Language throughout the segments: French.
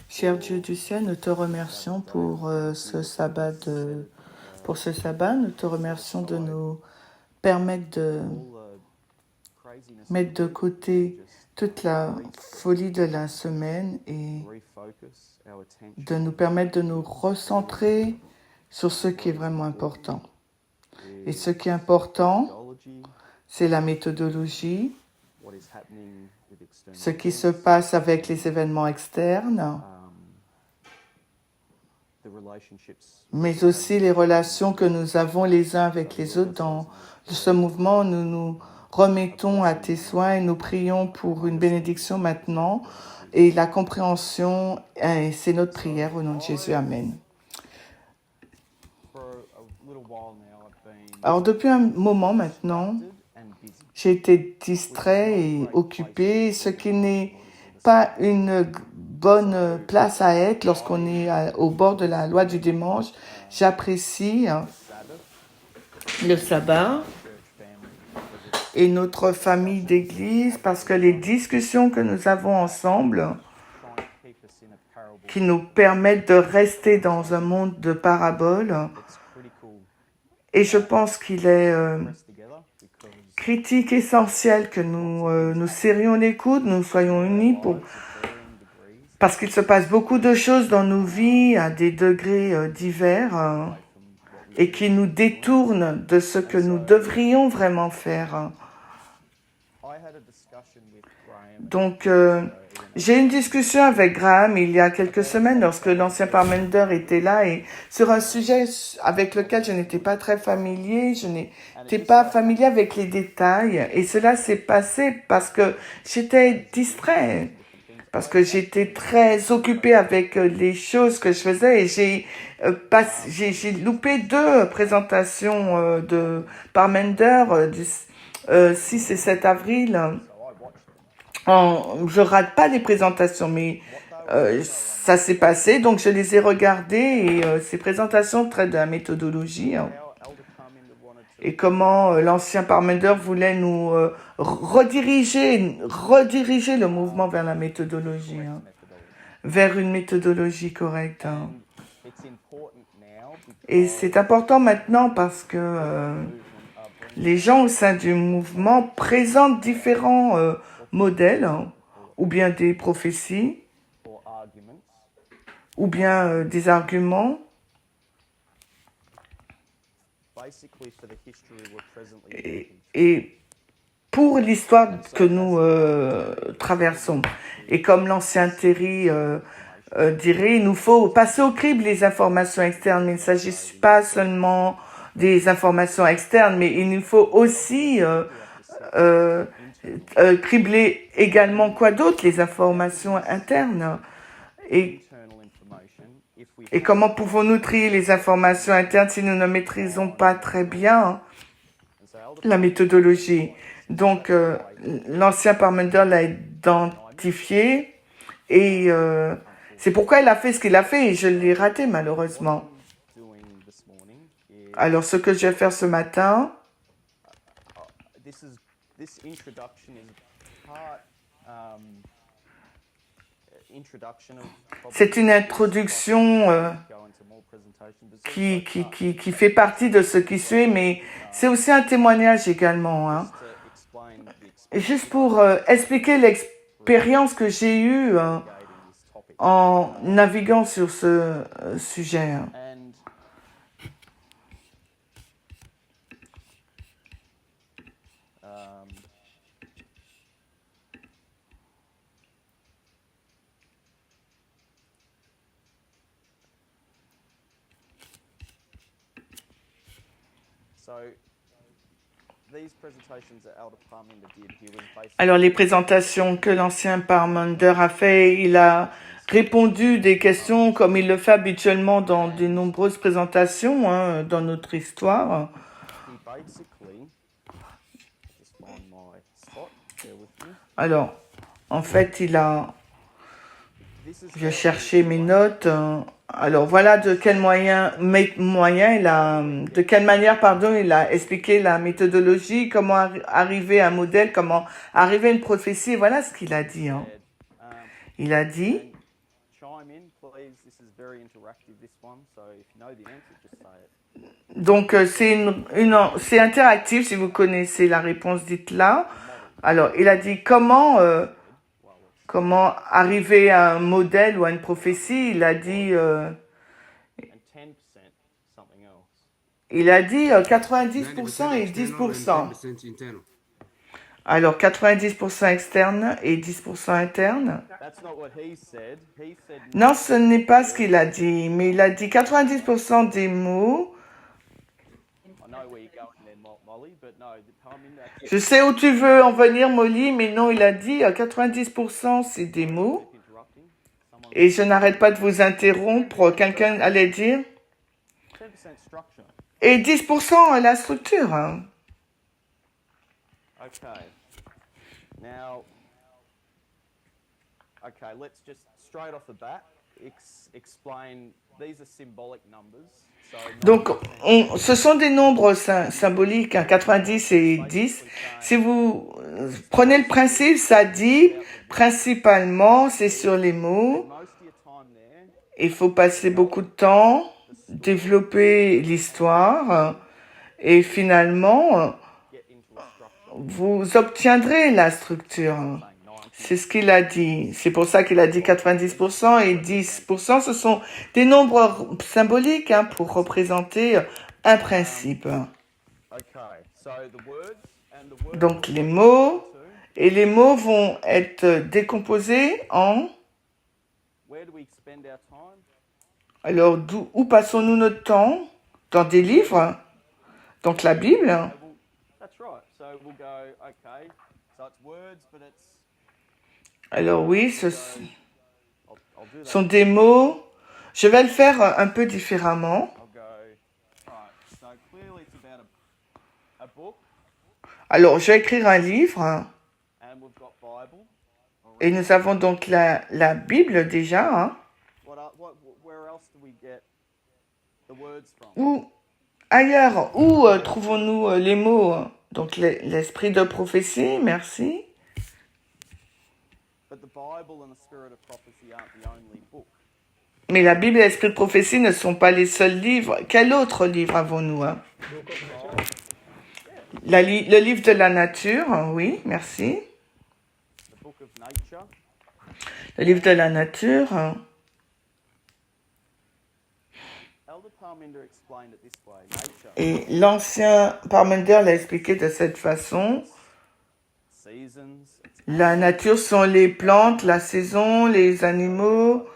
Cher Dieu du ciel, nous te remercions pour pour ce sabbat. Nous te remercions de nous permettre de mettre de côté toute la folie de la semaine et de nous permettre de nous recentrer sur ce qui est vraiment important. Et ce qui est important, c'est la méthodologie, ce qui se passe avec les événements externes, mais aussi les relations que nous avons les uns avec les autres. Dans ce mouvement, nous nous remettons à tes soins et nous prions pour une bénédiction maintenant et la compréhension. Et c'est notre prière au nom de Jésus. Amen. Alors, depuis un moment maintenant, j'ai été distrait et occupé, ce qui n'est pas une bonne place à être lorsqu'on est au bord de la loi du dimanche. J'apprécie le sabbat et notre famille d'église parce que les discussions que nous avons ensemble qui nous permettent de rester dans un monde de paraboles. Et je pense qu'il est critique, essentiel que nous serrions les coudes, nous soyons unis parce qu'il se passe beaucoup de choses dans nos vies à des degrés divers et qui nous détournent de ce que nous devrions vraiment faire. Donc, j'ai eu une discussion avec Graham il y a quelques semaines lorsque l'ancien Parmenter était là et sur un sujet avec lequel je n'étais pas très familier, je n'étais pas familier avec les détails et cela s'est passé parce que j'étais distrait, parce que j'étais très occupée avec les choses que je faisais et j'ai loupé 2 présentations de Parmenter du 6 et 7 avril. Je rate pas les présentations, mais ça s'est passé, donc je les ai regardées et ces présentations traitent de la méthodologie et comment l'ancien Parmenter voulait nous rediriger le mouvement vers la méthodologie, vers une méthodologie correcte. Et c'est important maintenant parce que les gens au sein du mouvement présentent différents modèles, ou bien des prophéties, ou bien des arguments. Et pour l'histoire que nous traversons, et comme l'ancien Terry dirait, il nous faut passer au crible les informations externes, mais il ne s'agit pas seulement des informations externes, mais il nous faut aussi cribler également quoi d'autre, les informations internes. Et comment pouvons-nous trier les informations internes si nous ne maîtrisons pas très bien la méthodologie? Donc, l'ancien Parmenter l'a identifié et c'est pourquoi il a fait ce qu'il a fait et je l'ai raté malheureusement. Alors, ce que je vais faire ce matin, c'est une introduction qui fait partie de ce qui suit, mais c'est aussi un témoignage également. Et juste pour expliquer l'expérience que j'ai eue en naviguant sur ce sujet. Alors, les présentations que l'ancien Parmenter a fait, il a répondu des questions comme il le fait habituellement dans de nombreuses présentations dans notre histoire. Alors, en fait, j'ai cherché mes notes. Alors voilà de quel de quelle manière, il a expliqué la méthodologie, comment arriver à un modèle, comment arriver à une prophétie. Voilà ce qu'il a dit. Il a dit, And chime in, please. This is very interactive, this one. So if you know the answer, just say it. donc c'est interactif, si vous connaissez la réponse, dites-la. Alors, il a dit comment arriver à un modèle ou à une prophétie. Il a dit, And 10% something else. il a dit 90% et 10%. Alors, 90% externe et 10% interne. That's not what he said. He said Non, ce n'est pas ce qu'il a dit, mais il a dit 90% des mots. I know where you're going there, Molly, but no, Je sais où tu veux en venir, Molly, mais non, il a dit 90% c'est des mots. interrupting. Someone Et je n'arrête pas de vous interrompre. Quelqu'un allait dire. 10% structure. Et 10% la structure. Hein. Okay. Now, okay, let's just straight off the bat explain these are symbolic numbers. So Donc, ce sont des nombres symboliques, hein, 90 et 10. Si vous prenez le principe, ça dit principalement, c'est sur les mots. most of your time there, Il faut passer beaucoup de temps, développer l'histoire, et finalement, get into a structure. vous obtiendrez la structure. Saying 90. C'est ce qu'il a dit. C'est pour ça qu'il a dit 90% et 10%. Ce sont des nombres symboliques hein, pour représenter un principe. Okay. So the words and the words Donc les mots et les mots vont être décomposés en... where do we spend our time? Alors où passons-nous notre temps? Dans des livres. Donc la Bible. That's right. So we'll go, okay, so it's words, but it's Alors oui, ce I'll do that. sont des mots. Je vais le faire un peu différemment. I'll go, right, so clearly it's about a book, Alors je vais écrire un livre. and we've got Bible. Et nous avons donc la Bible déjà. Hein. Where else do we get the words from? Où ailleurs, où trouvons-nous les mots? Donc l'esprit de prophétie, merci. But the Bible and the Spirit of Prophecy aren't the only book. Mais la Bible et l'esprit de prophétie ne sont pas les seuls livres. Quel autre livre avons-nous hein? Le livre de la nature, oui, merci. The book of nature. Le livre de la nature. Elder Parminder explained it this way. Nature, Et l'ancien Parmenter l'a expliqué de cette façon. seasons, La nature sont les plantes, la saison, les animaux.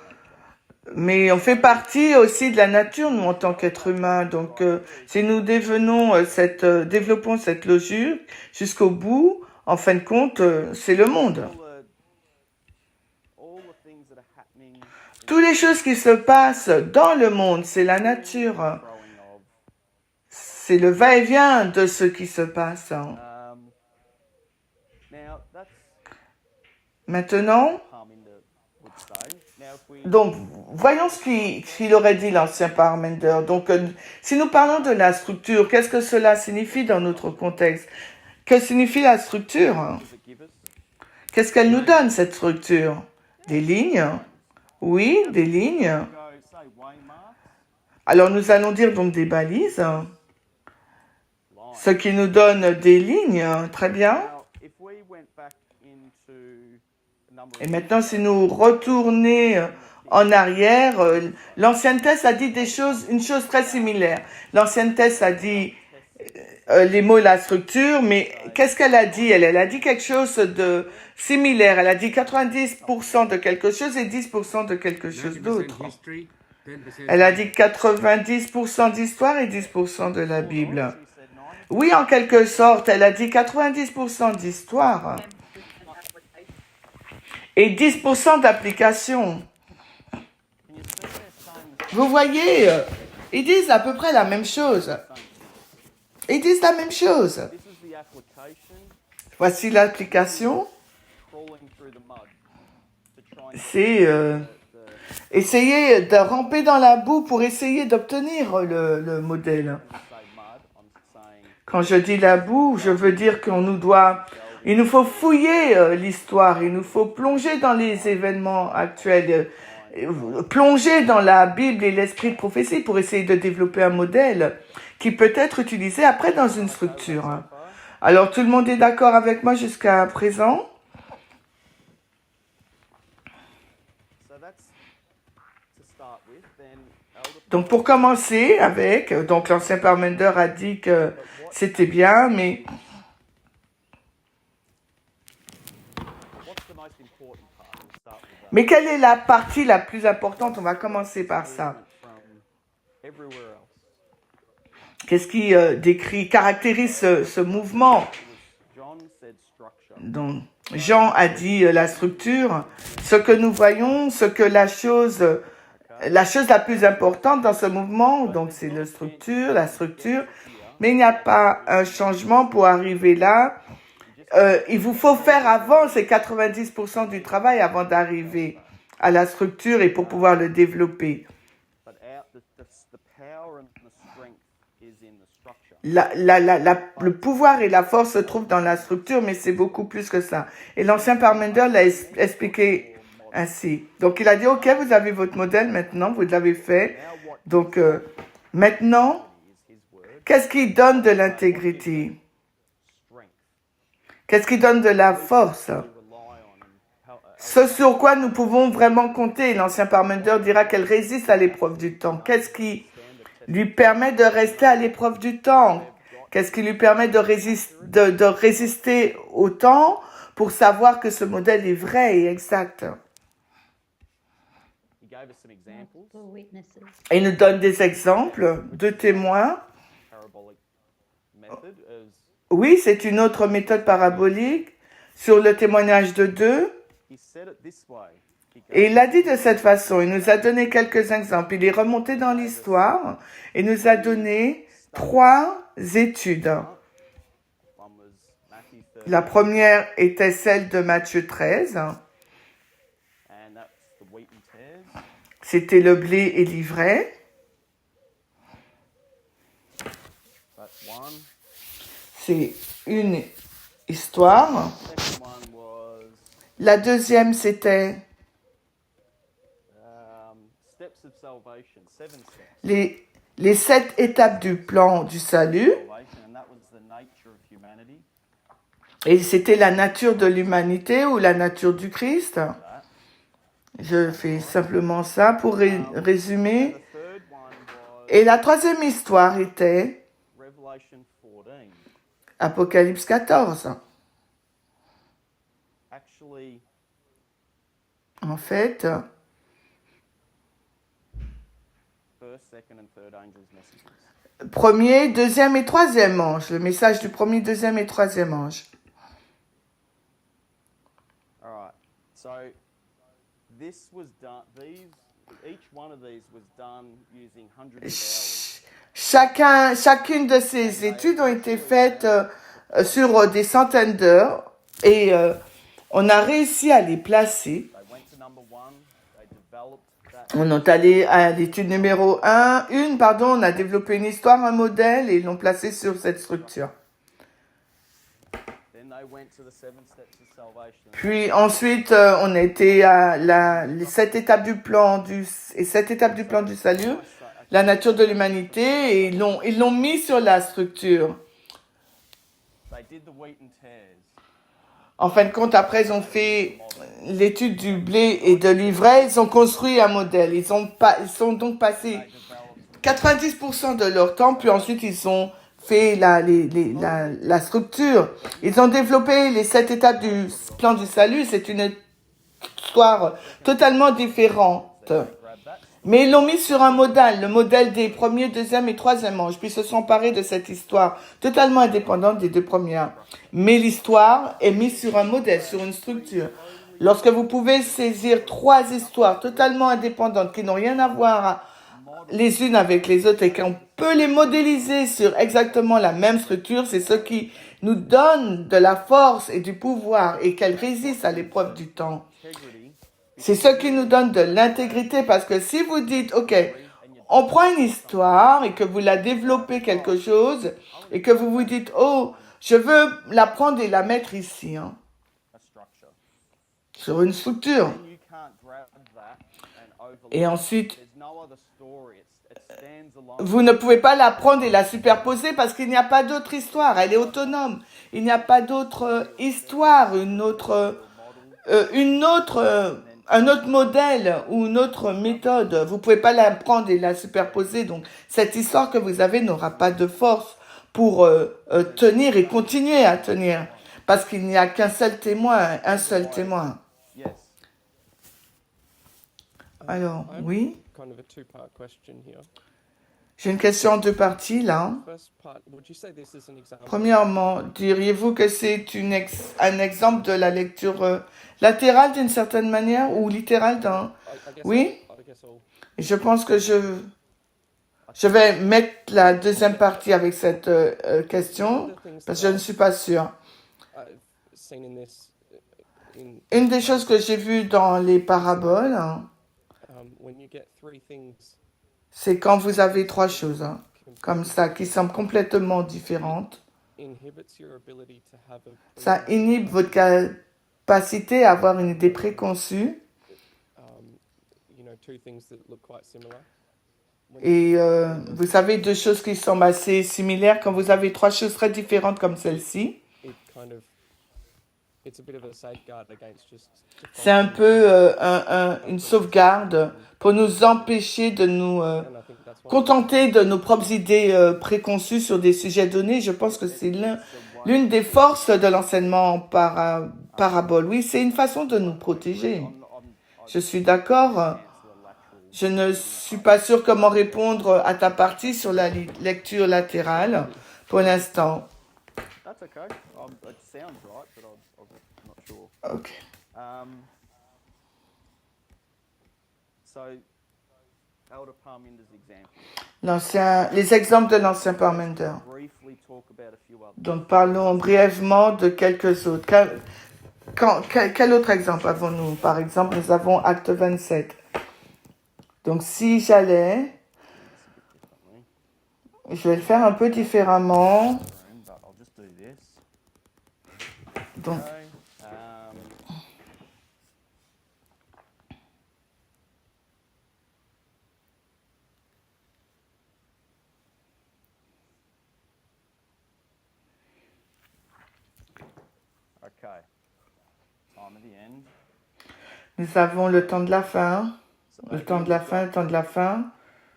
Mais on fait partie aussi de la nature, nous, en tant qu'êtres humains. Donc, si nous développons cette logique jusqu'au bout, en fin de compte, c'est le monde. all the things that are happening, Toutes les choses qui se passent dans le monde, c'est la nature. growing of. C'est le va-et-vient de ce qui se passe. Now that's Maintenant, Parminder would say. Now if we donc, voyons ce qu'il aurait dit l'ancien Parmenter. Donc, si nous parlons de la structure, qu'est-ce que cela signifie dans notre contexte? Que signifie la structure? does it give us? Qu'est-ce qu'elle nous donne, cette structure? Des lignes? Oui, des lignes. Go say waymarks, Alors, nous allons dire donc des balises, lines. ce qui nous donne des lignes. Très bien. Now if we went back into a number Et of maintenant, si nous retournons en arrière, l'ancienne Thèse a dit une chose très similaire. L'ancienne Thèse a dit les mots et la structure, mais qu'est-ce qu'elle a dit? Elle a dit quelque chose de similaire. Elle a dit 90% de quelque chose et 10% de quelque chose d'autre. Elle a dit 90% d'histoire et 10% de la Bible. she said 90. Oui, en quelque sorte, elle a dit 90% d'histoire et 10% d'application. Can you see they're saying Vous voyez, ils disent à peu près la même chose. Ils disent la même chose. this is the application Voici l'application. crawling through the mud to try and C'est essayer de ramper dans la boue pour essayer d'obtenir le modèle. say mud. I'm saying Quand je dis la boue, je veux dire qu'on nous doit Il nous faut fouiller l'histoire, il nous faut plonger dans les événements actuels, plonger dans la Bible et l'esprit de prophétie pour essayer de développer un modèle qui peut être utilisé après dans une structure. Hein. Alors tout le monde est d'accord avec moi jusqu'à présent? So that's to start with. Then elder Donc pour commencer avec, donc l'ancien Parmender a dit que c'était bien, mais what's the most important part? We'll start with that. mais quelle est la partie la plus importante? On va commencer par ça. From everywhere else. Qu'est-ce qui caractérise ce mouvement? John said structure. Donc, Jean a dit la structure, ce que nous voyons, ce que la chose la plus importante dans ce mouvement, donc c'est la structure, mais il n'y a pas un changement pour arriver là. Il vous faut faire avant, c'est 90% du travail avant d'arriver à la structure et pour pouvoir le développer. But the power and the strength is in the structure. Le pouvoir et la force se trouvent dans la structure, mais c'est beaucoup plus que ça. Et l'ancien Parmender l'a expliqué ainsi. Donc il a dit, ok, vous avez votre modèle maintenant, vous l'avez fait. Donc maintenant, Is his word, qu'est-ce qui donne de l'intégrité? strength. Qu'est-ce qui donne de la force? We rely on and Ce sur quoi nous pouvons vraiment compter. L'ancien Parmender dira qu'elle résiste à l'épreuve du temps. Qu'est-ce qui lui permet de rester à l'épreuve du temps? Qu'est-ce qui lui permet de résister au temps pour savoir que ce modèle est vrai et exact? he gave us some examples. Multiple witnesses. Et il nous donne des exemples de témoins. Parabolic method is Oui, c'est une autre méthode parabolique sur le témoignage de deux. he said it this way. He goes, Et il l'a dit de cette façon. Il nous a donné quelques exemples. Il est remonté dans l'histoire et nous a donné 3 études. one was Matthew 13, La première était celle de Matthieu 13. and that's the wheat and tares. C'était le blé et l'ivraie. That's one. C'est une histoire. Second one was La deuxième, c'était steps of salvation, 7 steps. les 7 étapes du plan du salut. Salvation, and that was the nature of humanity. Et c'était la nature de l'humanité ou la nature du Christ. That. Je fais simplement ça pour résumer. The third one was Et la troisième histoire était Revelation 14. Apocalypse 14. Actually, En fait, first, second, and third angels' messages. premier, deuxième et troisième ange. Le message du premier, deuxième et troisième ange. All right. So this was done. Each one of these was done using hundreds of hours. Chacune de ces études ont été faites sur des centaines d'heures et on a réussi à les placer. They went to number one. They developed that. On est allé à l'étude numéro 1. On a développé une histoire, un modèle et ils l'ont placé sur cette structure. Then they went to the 7 steps of salvation. Puis ensuite, on a été à les 7 étapes du plan du salut, la nature de l'humanité, et ils l'ont mis sur la structure. They did the wheat and tares. En fin de compte, après, ils ont fait l'étude du blé et de l'ivraie, ils ont construit un modèle. Ils sont donc passés They developed 90% de leur temps, puis ensuite ils ont fait la structure. Ils ont développé les 7 étapes du plan du salut. C'est une histoire totalement différente. grab that. Mais ils l'ont mis sur un modèle, le modèle des premiers, deuxième et troisième anges. Puis ils se sont emparés de cette histoire totalement indépendante des 2 premières. Mais l'histoire est mise sur un modèle, sur une structure. Lorsque vous pouvez saisir 3 histoires totalement indépendantes qui n'ont rien à voir les unes avec les autres et qu'on peut les modéliser sur exactement la même structure, c'est ce qui nous donne de la force et du pouvoir et qu'elles résistent à l'épreuve du temps. Integrity. C'est ce qui nous donne de l'intégrité parce que si vous dites, ok, on prend une histoire et que vous la développez quelque chose et que vous vous dites, oh, Je veux la prendre et la mettre ici, hein, a structure. sur une structure. Then you can't grab that and Et overlook. ensuite, There's no other story. It stands alone. vous ne pouvez pas la prendre et la superposer parce qu'il n'y a pas d'autre histoire. Elle est autonome. Il n'y a pas d'autre histoire, un autre modèle ou une autre méthode. Vous pouvez pas la prendre et la superposer. Donc, cette histoire que vous avez n'aura pas de force pour tenir et continuer à tenir. Parce qu'il n'y a qu'un seul témoin, un seul témoin. Yes. Alors, oui. Kind of a two-part question here. J'ai une question en deux parties, là. First part, would you say this is an example? Premièrement, diriez-vous que c'est un exemple de la lecture latérale d'une certaine manière ou littérale d'un... I guess Oui. I guess I'll Je pense que je vais mettre la deuxième partie avec cette question parce que je ne suis pas sûre. I've seen in this in Une des choses que j'ai vues dans les paraboles, hein, when you get three things c'est quand vous avez trois choses hein, comme ça qui semblent complètement différentes, inhibits your ability to have a ça inhibe votre capacité à avoir une idée préconçue. two things that look quite similar. Et vous savez, deux choses qui semblent assez similaires, quand vous avez trois choses très différentes comme celle-ci, It kind of it's a bit of a safeguard against just c'est un peu une sauvegarde pour nous empêcher de nous and I think that's why contenter de nos propres idées préconçues sur des sujets donnés. Je pense que c'est l'une des forces de l'enseignement par parabole. Oui, c'est une façon de nous protéger. Je suis d'accord. Je ne suis pas sûr comment répondre à ta partie sur la lecture latérale pour l'instant. That's okay. It sounds right, but I'm not sure. Ok. So, Elder Parminder's example. Les exemples de l'ancien Parmenter. Briefly talk about a few others. Donc parlons brièvement de quelques autres. Quel autre exemple avons-nous? Par exemple, nous avons Acte 27. Donc si j'allais, je vais le faire un peu différemment. But I'll just do this. Donc, Okay. Okay. Time at the end. nous avons le temps de la fin. Le temps de la fin, le temps de la fin.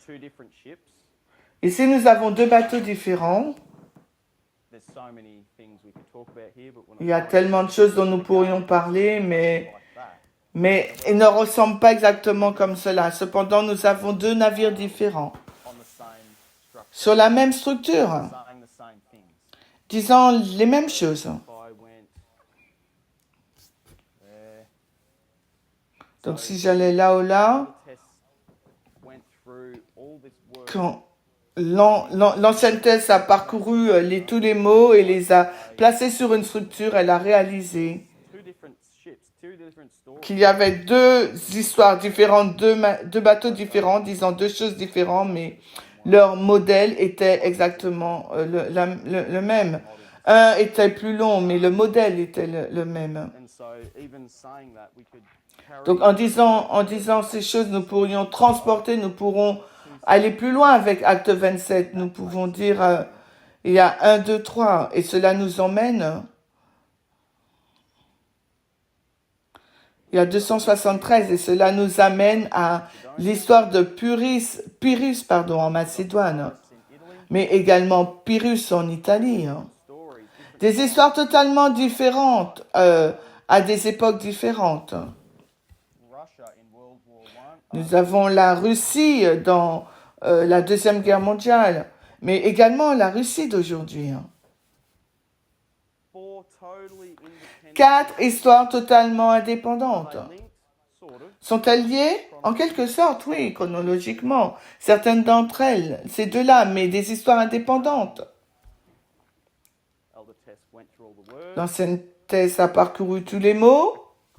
Two different ships. Ici, nous avons deux bateaux différents. There's so many things we could talk about here, but we're not Il y a going tellement de choses dont nous pourrions parler, to mais like that. ils ne ressemblent pas exactement comme cela. Cependant, nous avons deux navires différents, On the same structure, sur la même structure, saying the same things. disant les mêmes choses. If I went there, Donc, si j'allais là ou là, Tess went through all this work. quand l'ancienne thèse a parcouru tous les mots et les a placés sur une structure, elle a réalisé Two different ships, two different stories. qu'il y avait deux histoires différentes, deux bateaux différents, disant deux choses différentes, mais leur modèle était exactement le même. Un était plus long, mais le modèle était le même. And so even saying that, we could carry Donc en disant ces choses, nous pourrions transporter, nous pourrons aller plus loin avec Acte 27. Nous pouvons dire, il y a 1, 2, 3, et cela nous emmène. Il y a 273, et cela nous amène à l'histoire de Pyrrhus en Macédoine, in Italy, mais également Pyrrhus en Italie. stories, different Des histoires totalement différentes, à des époques différentes. Russia in World War One. Nous avons la Russie dans la Deuxième Guerre mondiale, mais également la Russie d'aujourd'hui. Four totally independent. 4 histoires totalement indépendantes. Are they linked? Sort of. Sont-elles liées? En quelque sorte, oui, chronologiquement. Certaines d'entre elles, ces deux-là, mais des histoires indépendantes. Elder Tess went through all the words. L'ancienne thèse a parcouru tous les mots.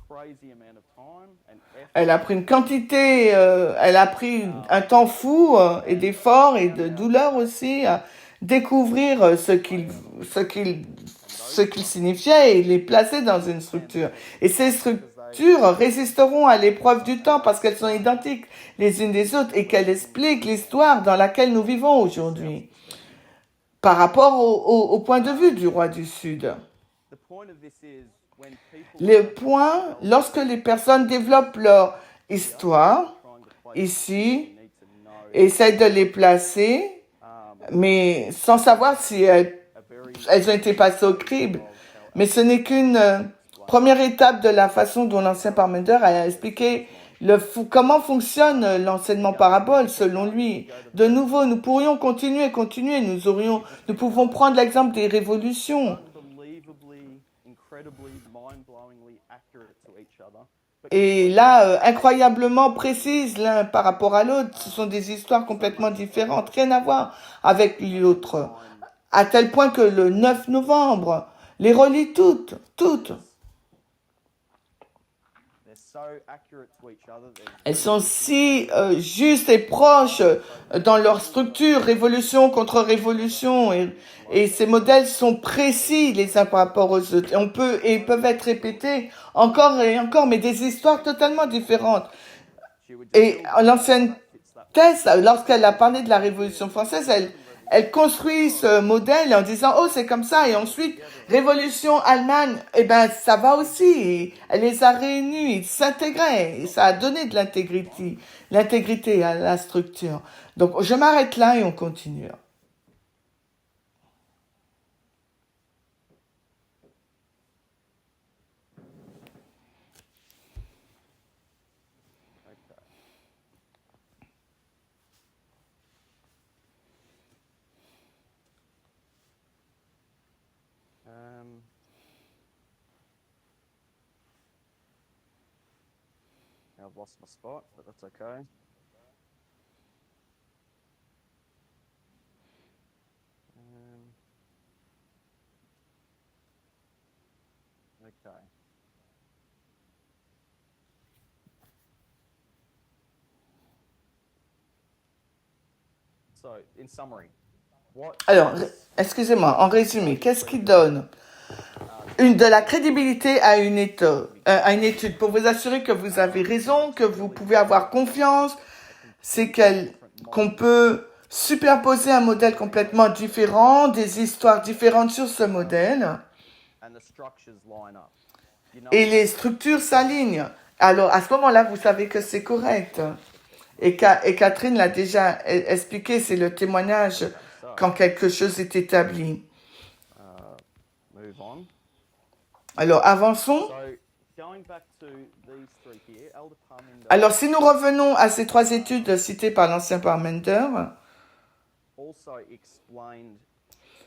Crazy amount of time and effort. Elle a pris une quantité, elle a pris un temps fou et d'efforts et de douleur aussi à découvrir ce qu'il ce qu'ils signifiaient et les placer dans une structure. Et ces structures résisteront à l'épreuve du temps parce qu'elles sont identiques les unes des autres et qu'elles expliquent l'histoire dans laquelle nous vivons aujourd'hui par rapport au point de vue du roi du Sud. The point of this is when people Le point, lorsque les personnes développent leur histoire trying to place ici, you need to know essaient de les placer, mais sans savoir si elles a very ont été passées au crible. Mais ce n'est qu'une première étape de la façon dont l'ancien Parmenter a expliqué comment fonctionne l'enseignement parabole selon lui. De nouveau, nous pourrions continuer. Nous pouvons prendre l'exemple des révolutions. unbelievably, incredibly, mind-blowingly accurate to each other. But Et là, incroyablement précises l'un par rapport à l'autre. Ce sont des histoires complètement différentes, rien à voir avec l'autre. À tel point que le 9 novembre, les relie toutes. they're so accurate to each other. Elles sont si justes et proches dans leur structure, révolution contre révolution, et ces modèles sont précis les uns par rapport aux autres. Et ils peuvent être répétés encore et encore, mais des histoires totalement différentes. Et l'ancienne Thèse, lorsqu'elle a parlé de la Révolution française, elle construit ce modèle en disant « Oh, c'est comme ça ». Et ensuite, Révolution Allemagne, eh ben, ça va aussi. Et elle les a réunis, ils s'intégraient. Et ça a donné de l'intégrité à la structure. Donc, je m'arrête là et on continue. I've lost my spot, but that's okay. Okay. So, in summary, what Alors, excusez-moi, en résumé, qu'est-ce qui donne de la crédibilité à une étude pour vous assurer que vous avez raison, que vous pouvez avoir confiance, c'est qu'on peut superposer un modèle complètement différent, des histoires différentes sur ce modèle, and the structures line up. You know, et les structures s'alignent. Alors, à ce moment-là, vous savez que c'est correct. Et Catherine l'a déjà expliqué, c'est le témoignage quand quelque chose est établi. move on. Alors, avançons. So, going back to these three here, Elder Parminder Alors, si nous revenons à ces trois études citées par l'ancien Parmenter, also explained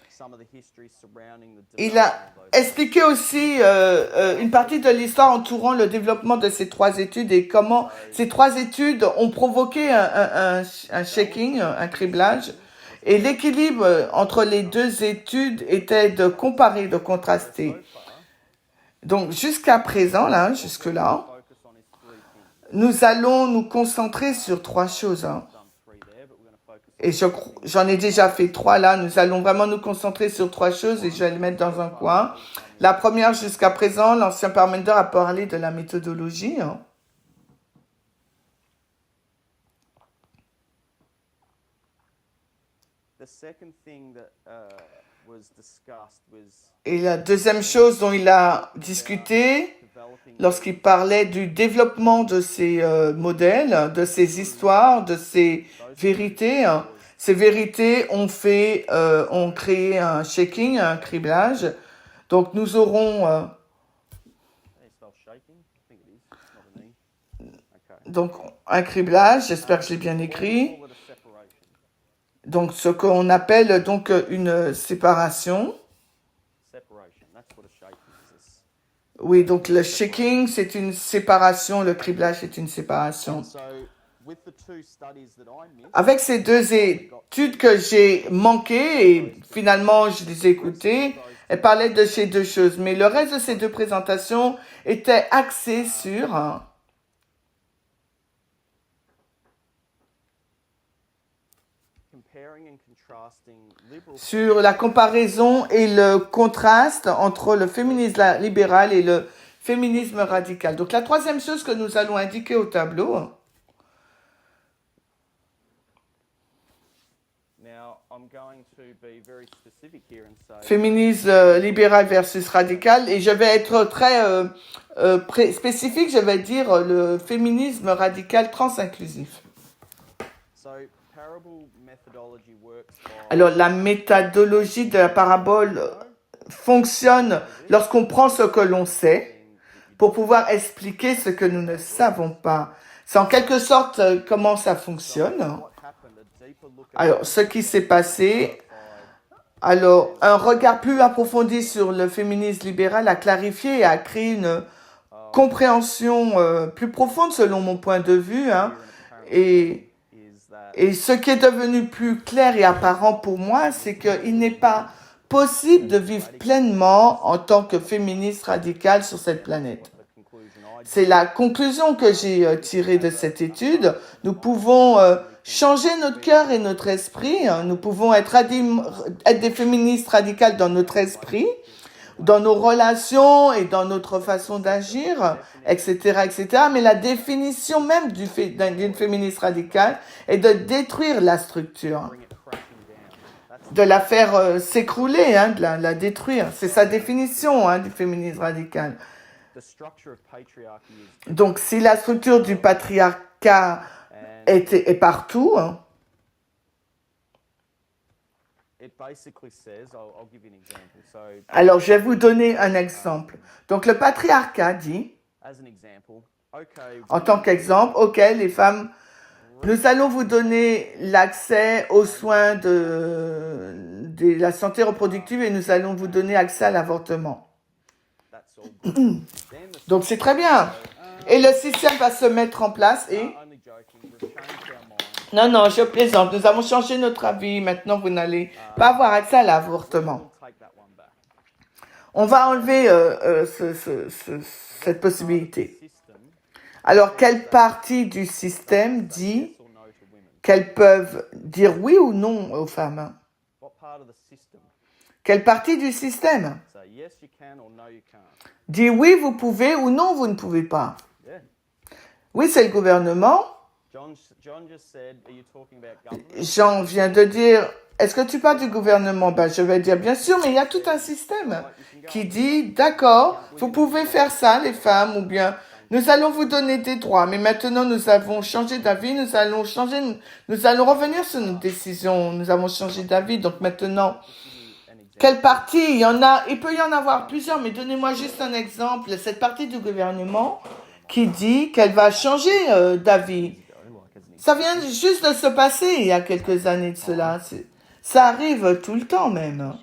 some of the history surrounding the il a development of those. expliqué aussi une partie de l'histoire entourant le développement de ces trois études et comment ces trois études ont provoqué un shaking, un criblage. Et l'équilibre entre les deux études était de comparer, de contraster. Donc, jusqu'à présent, jusque-là, Focus on his three things. nous allons nous concentrer sur trois choses. Done three there, but we're going to focus Et j'en ai déjà fait trois là. Nous allons vraiment nous concentrer sur trois choses et je vais les mettre dans un coin. La première, jusqu'à présent, l'ancien Parmenter a parlé de la méthodologie. The second thing that was discussed was Et la deuxième chose dont il a discuté developing lorsqu'il parlait du développement de ces modèles, de ces histoires, de ces vérités. Ces vérités ont créé un shaking, un criblage. Donc nous aurons Hey, spell shaking? I think it is. It's not an E. Okay. donc un criblage. J'espère que j'ai bien écrit. Call it a separation. Donc ce qu'on appelle donc une séparation. Separation. That's what a shaking is. Oui, donc le shaking c'est une séparation, le criblage c'est une séparation. So, with the two studies that I missed, Avec ces deux études que j'ai manquées et finalement je les ai écoutées, elles parlaient de ces deux choses. Mais le reste de ces deux présentations était axé sur comparing and contrasting liberal sur la comparaison et le contraste entre le féminisme libéral et le féminisme radical. Donc la troisième chose que nous allons indiquer au tableau, Now, I'm going to be very specific here and say féminisme libéral versus radical, et je vais être très spécifique, je vais dire le féminisme radical trans-inclusif. so parable methodology works by Alors la méthodologie de la parabole fonctionne lorsqu'on prend ce que l'on sait pour pouvoir expliquer ce que nous ne savons pas. C'est en quelque sorte comment ça fonctionne. what happened, a deeper look at Alors, ce qui s'est passé, alors un regard plus approfondi sur le féminisme libéral a clarifié et a créé une compréhension plus profonde selon mon point de vue. Hein, et is that Et ce qui est devenu plus clair et apparent pour moi, c'est qu'il n'est pas possible de vivre pleinement en tant que féministe radicale sur cette planète. the conclusion I C'est la conclusion que j'ai tirée de cette étude. Nous pouvons changer notre cœur et notre esprit. Nous pouvons être des féministes radicales dans notre esprit, dans nos relations et dans notre façon d'agir, etc., etc. Mais la définition même d'une féministe radicale est de détruire la structure, bring it crashing down. That's de la faire s'écrouler, hein, de la détruire. C'est sa définition hein, du féminisme radical. the structure of patriarchy is Donc, si la structure du patriarcat and est partout, hein, it basically says I'll give you an example. So alors je vais vous donner un exemple. Donc, le patriarcat dit, as an example, okay, en tant qu'exemple, ok, les femmes, nous allons vous donner l'accès aux soins de la santé reproductive et nous allons vous donner accès à l'avortement. that's all good. Then the Donc, c'est très bien. Et le système va se mettre en place et... only joking, we've changed our mind. Non, non, je plaisante. Nous avons changé notre avis. Maintenant, vous n'allez pas avoir accès à l'avortement. We'll take that one back. On va enlever cette possibilité. System, Alors, quelle partie du système dit yes or no to women? qu'elles peuvent dire oui ou non aux femmes? What part of the system? Quelle partie du système Say yes you can or no you can't. dit oui, vous pouvez ou non, vous ne pouvez pas? Yeah. Oui, c'est le gouvernement. John just said, are you talking about government? Jean vient de dire, est-ce que tu parles du gouvernement? Ben, je vais dire bien sûr, mais il y a tout un système qui dit, d'accord, vous pouvez faire ça, les femmes, ou bien nous allons vous donner des droits, mais maintenant nous avons changé d'avis, nous allons revenir sur nos décisions, nous avons changé d'avis, donc maintenant, An example. quelle partie? Il peut y en avoir plusieurs, mais donnez-moi juste un exemple, cette partie du gouvernement qui dit qu'elle va changer d'avis. Ça vient juste de se passer il y a quelques années de cela. Ça arrive tout le temps même.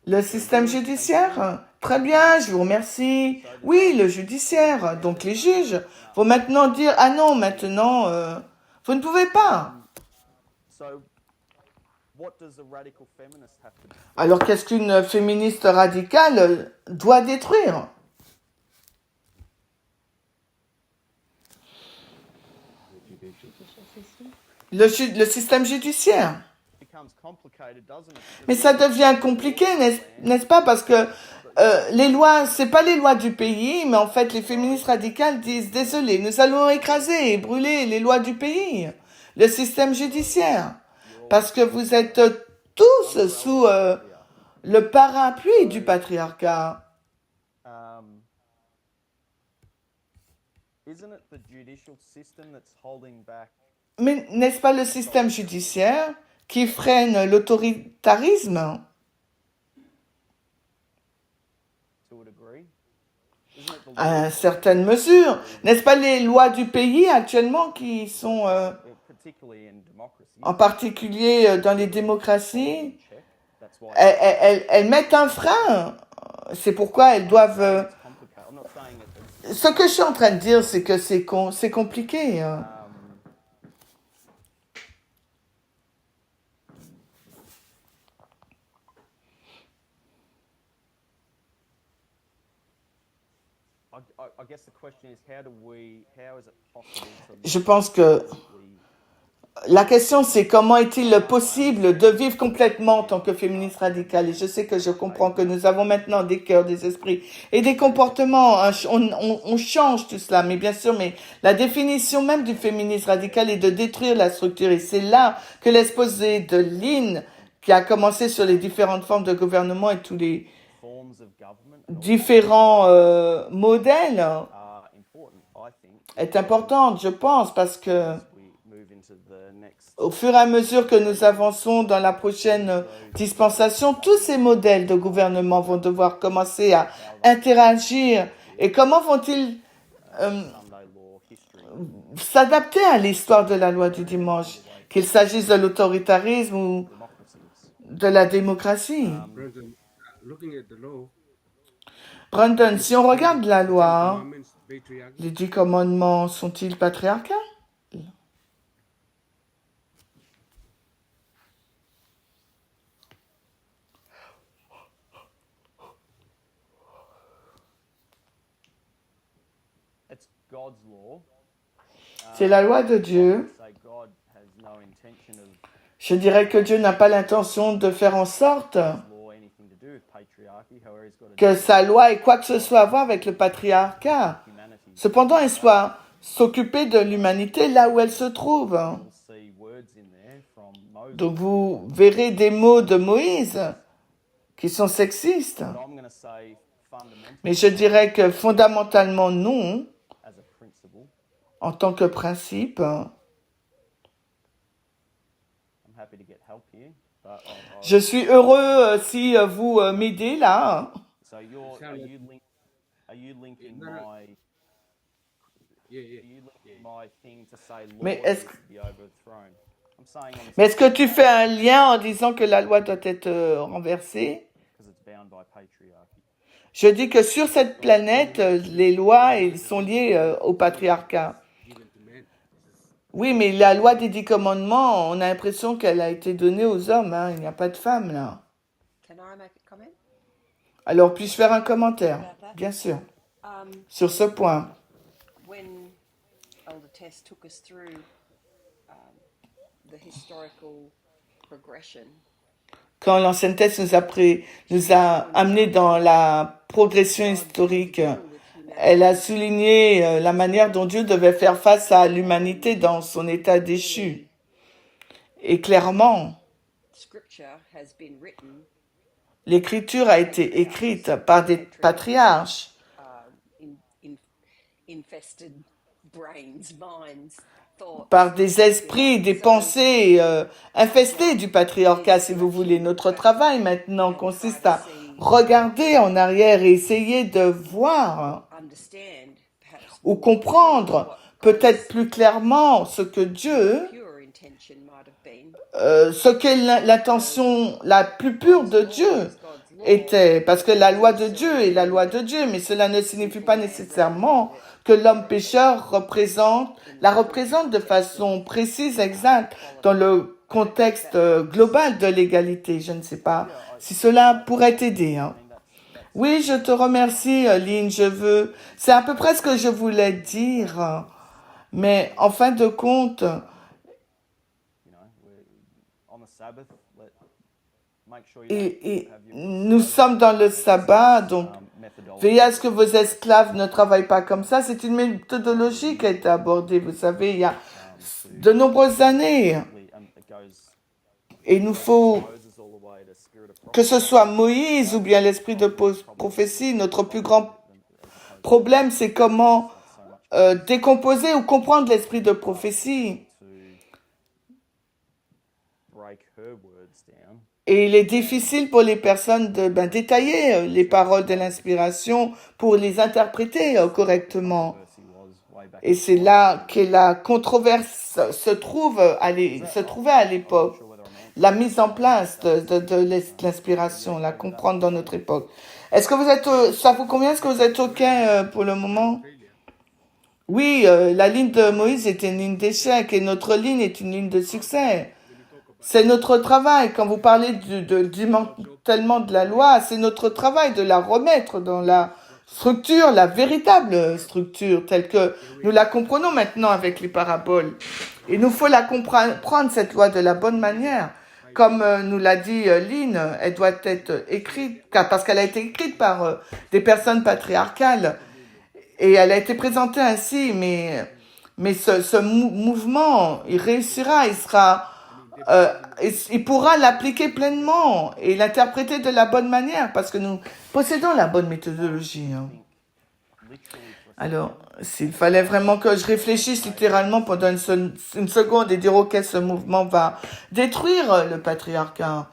Le système judiciaire? Très bien, je vous remercie. Oui, le judiciaire, donc les juges, vont maintenant dire, ah non, maintenant, vous ne pouvez pas. So, what does a radical feminist have to do? Alors qu'est-ce qu'une féministe radicale doit détruire? Le système judiciaire. It becomes complicated, doesn't it? Mais ça devient compliqué, n'est-ce pas? Parce que les lois, c'est pas les lois du pays, mais en fait, les féministes radicales disent, désolé, nous allons écraser et brûler les lois du pays, le système judiciaire. Parce que vous êtes tous sous le parapluie du patriarcat. Isn't it the judicial system that's holding back? Mais n'est-ce pas le système judiciaire qui freine l'autoritarisme? To a degree? Isn't it the À certaines mesures. N'est-ce pas les lois du pays actuellement qui sont, particularly in democracy? en particulier dans les démocraties, Check. That's why elles mettent un frein. C'est pourquoi elles doivent... it's complicated. I'm not saying it. Ce que je suis en train de dire, c'est que c'est compliqué. I guess the question is, how is it possible to Je pense que la question, c'est comment est-il possible de vivre complètement en tant que féministe radicale? Et je sais que je comprends que nous avons maintenant des cœurs, des esprits et des comportements. On change tout cela, mais bien sûr, mais la définition même du féminisme radical est de détruire la structure. Et c'est là que l'exposé de Lynn, qui a commencé sur les différentes formes de gouvernement et tous les forms of government différents modèles, are important, I think, est importante, je pense, parce que as we move into the next. au fur et à mesure que nous avançons dans la prochaine dispensation, tous ces modèles de gouvernement vont devoir commencer à interagir. Et comment vont-ils Sunday law history. s'adapter à l'histoire de la loi du dimanche, qu'il s'agisse de l'autoritarisme ou Democracies. de la démocratie? Brethren, looking at the law, Brandon, si on regarde la loi, commandments, patriarchy, les 10 commandements sont-ils patriarcaux? It's God's law. C'est la loi de Dieu. Say God has no intention of Je dirais que Dieu n'a pas l'intention de faire en sorte law anything to do with patriarchy. However, He's got a que sa loi ait quoi que ce soit à voir avec le patriarcat. humanity. Cependant, elle soit s'occuper de l'humanité là où elle se trouve. We'll see words in there from Moses. Donc vous verrez des mots de Moïse qui sont sexistes. But I'm going to say fundamentally, Mais je dirais que fondamentalement non, as a principle, en tant que principe. I'm happy to get help here. But Je suis heureux si vous m'aidez là. so are you linking No, no. my yeah, yeah. are you linking my thing to say law Mais needs est-ce to be overthrown? I'm saying on Mais est-ce que tu fais un lien en disant que la loi doit être renversée? because it's bound by patriarchy. Je dis que sur cette planète, les lois elles sont liées au patriarcat. Given to men. Oui, mais la loi des 10 commandements, on a l'impression qu'elle a été donnée aux hommes. Hein. Il n'y a pas de femmes là. Can I make a comment? Alors, puis-je faire un commentaire? Bien sûr. Sur ce point. When Elder Tess took us through the historical progression, Quand l'ancienne thèse nous a amené dans la progression historique, elle a souligné la manière dont Dieu devait faire face à l'humanité dans son état déchu. Et clairement, Scripture has been written l'écriture a été écrite par des patriarches, infested brains, minds, thoughts. par des esprits, des pensées infestées du patriarcat, si vous voulez. Notre travail maintenant consiste à regarder en arrière et essayer de voir Understand, perhaps, ou comprendre peut-être plus clairement ce que Dieu, pure intention might have been. ce qu'est l'intention la plus pure de Dieu était. Parce que la loi de Dieu est la loi de Dieu, mais cela ne signifie pas nécessairement que l'homme pécheur la représente de façon précise, exacte, dans le contexte global de l'égalité. Je ne sais pas si cela pourrait t'aider. Hein. Oui, je te remercie, Lynn. C'est à peu près ce que je voulais dire. Mais en fin de compte, You know, we're on the Sabbath. Make sure you et have your nous sommes dans le sabbat, donc methodology. veillez à ce que vos esclaves ne travaillent pas comme ça. C'est une méthodologie qui a été abordée, vous savez, il y a de nombreuses années. It goes Et il nous faut, Moses all the way to spirit of que ce soit Moïse ou bien l'esprit de prophétie, notre plus grand problème, c'est comment décomposer ou comprendre l'esprit de prophétie. to break her words down. Et il est difficile pour les personnes de détailler les paroles de l'inspiration pour les interpréter correctement. Mercy was way back. Et c'est là que la controverse se trouvait à l'époque. Sure whether I'm La mise en place de l'inspiration, la comprendre dans notre époque. Est-ce que vous êtes, ça vous convient? Est-ce que vous êtes OK pour le moment? Oui, la ligne de Moïse est une ligne d'échec et notre ligne est une ligne de succès. C'est notre travail. Quand vous parlez du démantèlement de la loi, c'est notre travail de la remettre dans la structure, la véritable structure telle que nous la comprenons maintenant avec les paraboles. Il nous faut la comprendre, cette loi, de la bonne manière. Comme nous l'a dit Lynn, elle doit être écrite, parce qu'elle a été écrite par des personnes patriarcales. Et elle a été présentée ainsi, mais ce mouvement, il réussira, il pourra l'appliquer pleinement et l'interpréter de la bonne manière, parce que nous possédons la bonne méthodologie. Hein. Alors, s'il fallait vraiment que je réfléchisse littéralement pendant une seconde et dire, ok, ce mouvement va détruire le patriarcat.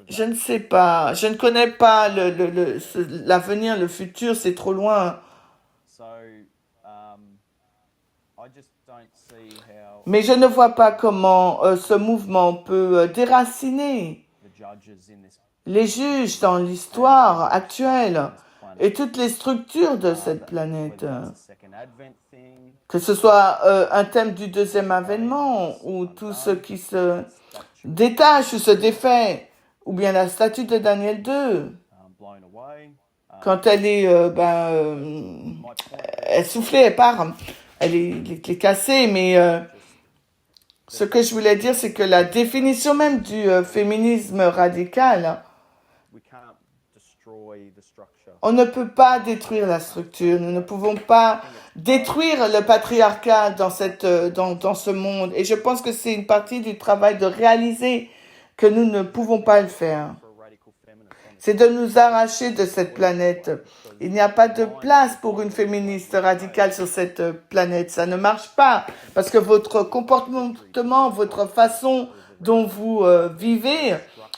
Je ne sais pas, je ne connais pas l'avenir, le futur, c'est trop loin. Mais je ne vois pas comment ce mouvement peut déraciner les juges dans l'histoire actuelle et toutes les structures de cette planète. Que ce soit un thème du deuxième avènement ou tout ce qui se détache ou se défait, ou bien la statue de Daniel 2, quand elle est essoufflée, elle part, elle est cassée, mais ce que je voulais dire, c'est que la définition même du féminisme radical, on ne peut pas détruire la structure, nous ne pouvons pas détruire le patriarcat dans ce monde. Et je pense que c'est une partie du travail de réaliser que nous ne pouvons pas le faire. C'est de nous arracher de cette planète. Il n'y a pas de place pour une féministe radicale sur cette planète. Ça ne marche pas parce que votre comportement, votre façon dont vous vivez,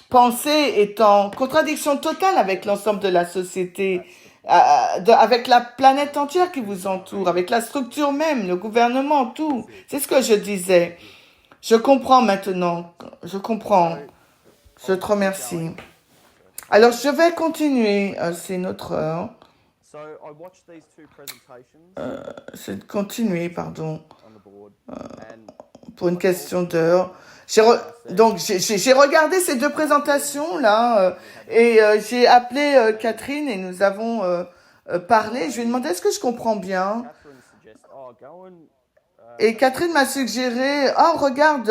pensez est en contradiction totale avec l'ensemble de la société, avec la planète entière qui vous entoure, avec la structure même, le gouvernement, tout. C'est ce que je disais. Je comprends maintenant. Je comprends. Je te remercie. Alors, je vais continuer. C'est notre heure. C'est continuer, pardon. Pour une question d'heure. Donc, j'ai regardé ces deux présentations-là et j'ai appelé Catherine et nous avons parlé. Je lui ai demandé est-ce que je comprends bien. Et Catherine m'a suggéré, regarde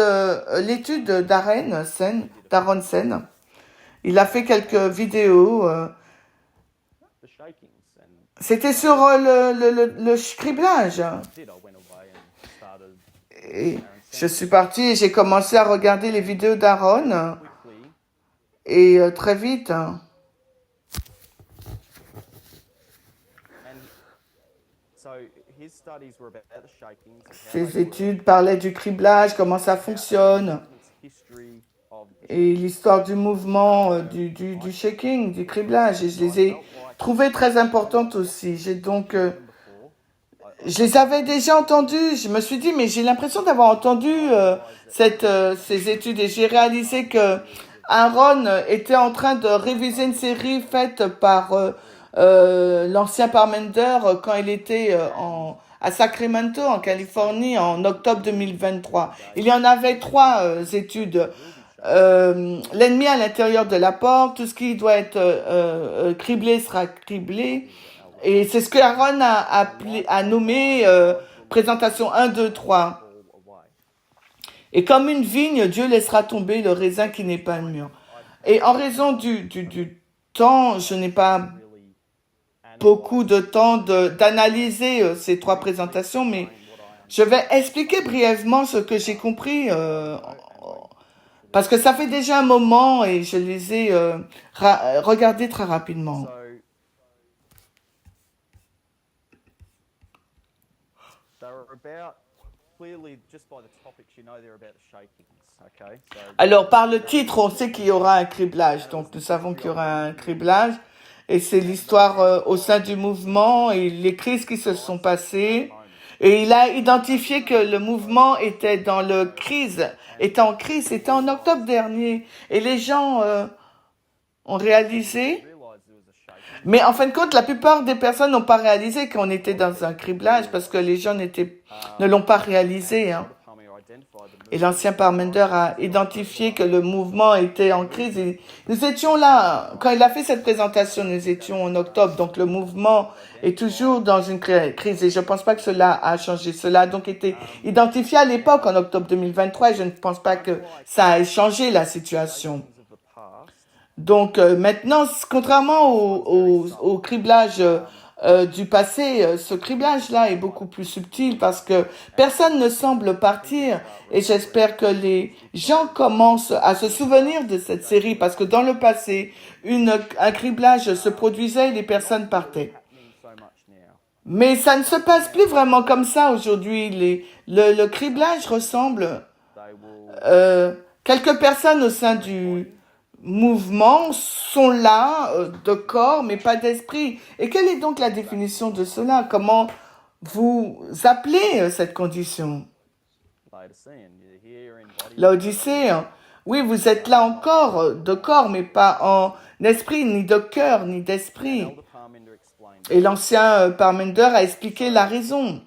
l'étude d'Aaron Sen. Il a fait quelques vidéos. C'était sur le criblage. Et je suis partie et j'ai commencé à regarder les vidéos d'Aaron. Et très vite. Ses études parlaient du criblage, comment ça fonctionne. Et l'histoire du mouvement, du shaking, du criblage. Et je les ai trouvées très importantes aussi. Je les avais déjà entendues. Je me suis dit, mais j'ai l'impression d'avoir entendu ces études. Et j'ai réalisé que Aaron était en train de réviser une série faite par l'ancien Parmenter quand il était à Sacramento, en Californie, en octobre 2023. Il y en avait 3 études. L'ennemi à l'intérieur de la porte, tout ce qui doit être criblé sera criblé. Et c'est ce que Aaron a nommé présentation 1, 2, 3. Et comme une vigne, Dieu laissera tomber le raisin qui n'est pas mûr. Et en raison du temps, je n'ai pas beaucoup de temps d'analyser ces 3 présentations, mais je vais expliquer brièvement ce que j'ai compris parce que ça fait déjà un moment et je les ai regardés très rapidement. Alors, par le titre, on sait qu'il y aura un criblage. Donc, nous savons qu'il y aura un criblage. Et c'est l'histoire au sein du mouvement et les crises qui se sont passées. Et il a identifié que le mouvement était en crise. C'était en octobre dernier. Et les gens ont réalisé. Mais en fin de compte, la plupart des personnes n'ont pas réalisé qu'on était dans un criblage parce que les gens ne l'ont pas réalisé. Hein. Et l'ancien Parmenter a identifié que le mouvement était en crise. Et nous étions là, quand il a fait cette présentation, nous étions en octobre, donc le mouvement est toujours dans une crise et je ne pense pas que cela a changé. Cela a donc été identifié à l'époque, en octobre 2023, et je ne pense pas que ça ait changé la situation. Donc maintenant, contrairement au criblage du passé, ce criblage-là est beaucoup plus subtil parce que personne ne semble partir et j'espère que les gens commencent à se souvenir de cette série parce que dans le passé, un criblage se produisait et les personnes partaient. Mais ça ne se passe plus vraiment comme ça aujourd'hui. Le criblage ressemble quelques personnes au sein du mouvement sont là de corps mais pas d'esprit. Et quelle est donc la définition de cela? Comment vous appelez cette condition? L'Odyssée, oui, vous êtes là encore de corps mais pas en esprit, ni de cœur, ni d'esprit. Et l'ancien Parmenter a expliqué la raison.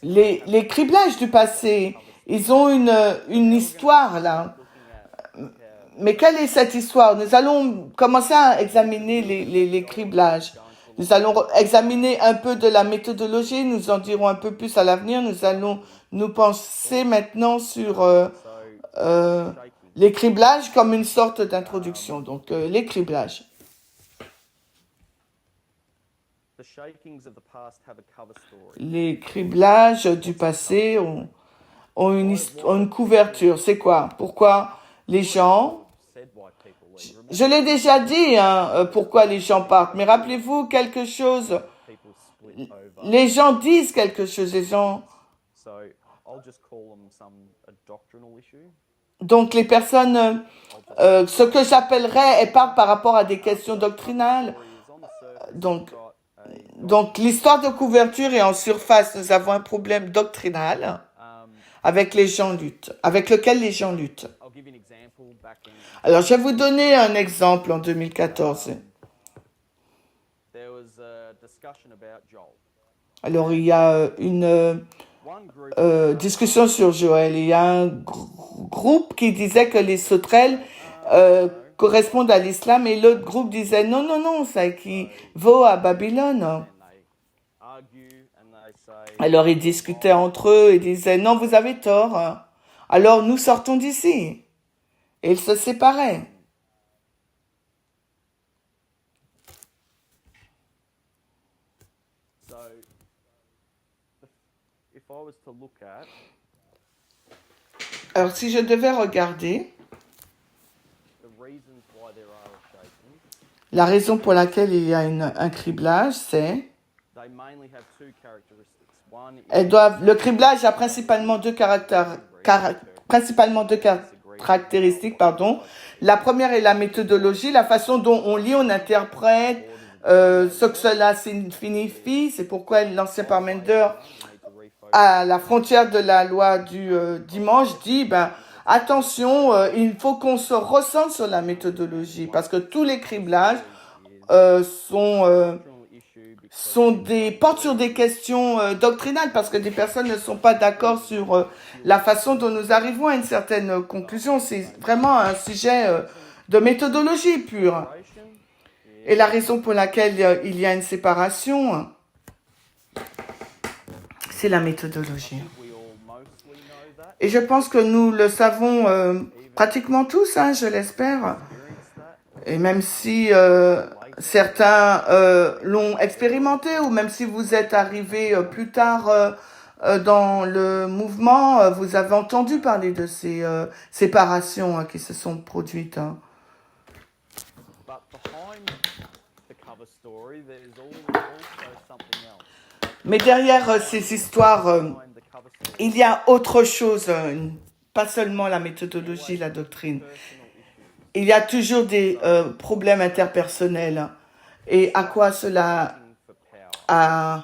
Les criblages du passé, ils ont une histoire là. Mais quelle est cette histoire? Nous allons commencer à examiner les criblages. Nous allons examiner un peu de la méthodologie, nous en dirons un peu plus à l'avenir. Nous allons nous penser maintenant sur les criblages comme une sorte d'introduction. Donc, les criblages. Les criblages du passé ont une couverture. C'est quoi? Pourquoi les gens... Je l'ai déjà dit, pourquoi les gens partent. Mais rappelez-vous quelque chose. Les gens disent quelque chose. Les gens... Donc les personnes, ce que j'appellerais, elles parlent par rapport à des questions doctrinales. Donc l'histoire de couverture est en surface. Nous avons un problème doctrinal avec lequel les gens luttent. Alors, je vais vous donner un exemple en 2014. Alors, il y a une discussion sur Joël. Il y a un groupe qui disait que les sauterelles correspondent à l'islam et l'autre groupe disait non, ça équivaut à Babylone. Alors, ils discutaient entre eux et disaient non, vous avez tort. Alors, nous sortons d'ici. Et ils se séparaient. Alors, si je devais regarder la raison pour laquelle il y a un criblage, c'est le criblage a principalement deux caractéristiques. La première est la méthodologie, la façon dont on lit, on interprète ce que cela signifie. C'est pourquoi l'ancien Parmenter, à la frontière de la loi du dimanche, dit attention, il faut qu'on se ressente sur la méthodologie parce que tous les criblages portent sur des questions doctrinales parce que des personnes ne sont pas d'accord sur la façon dont nous arrivons à une certaine conclusion. C'est vraiment un sujet de méthodologie pure. Et la raison pour laquelle il y a une séparation, c'est la méthodologie. Et je pense que nous le savons pratiquement tous, je l'espère. Et même si certains l'ont expérimenté, ou même si vous êtes arrivé plus tard dans le mouvement, vous avez entendu parler de ces séparations qui se sont produites. Mais derrière ces histoires, il y a autre chose, pas seulement la méthodologie, la doctrine. Il y a toujours des problèmes interpersonnels. Et à quoi cela, à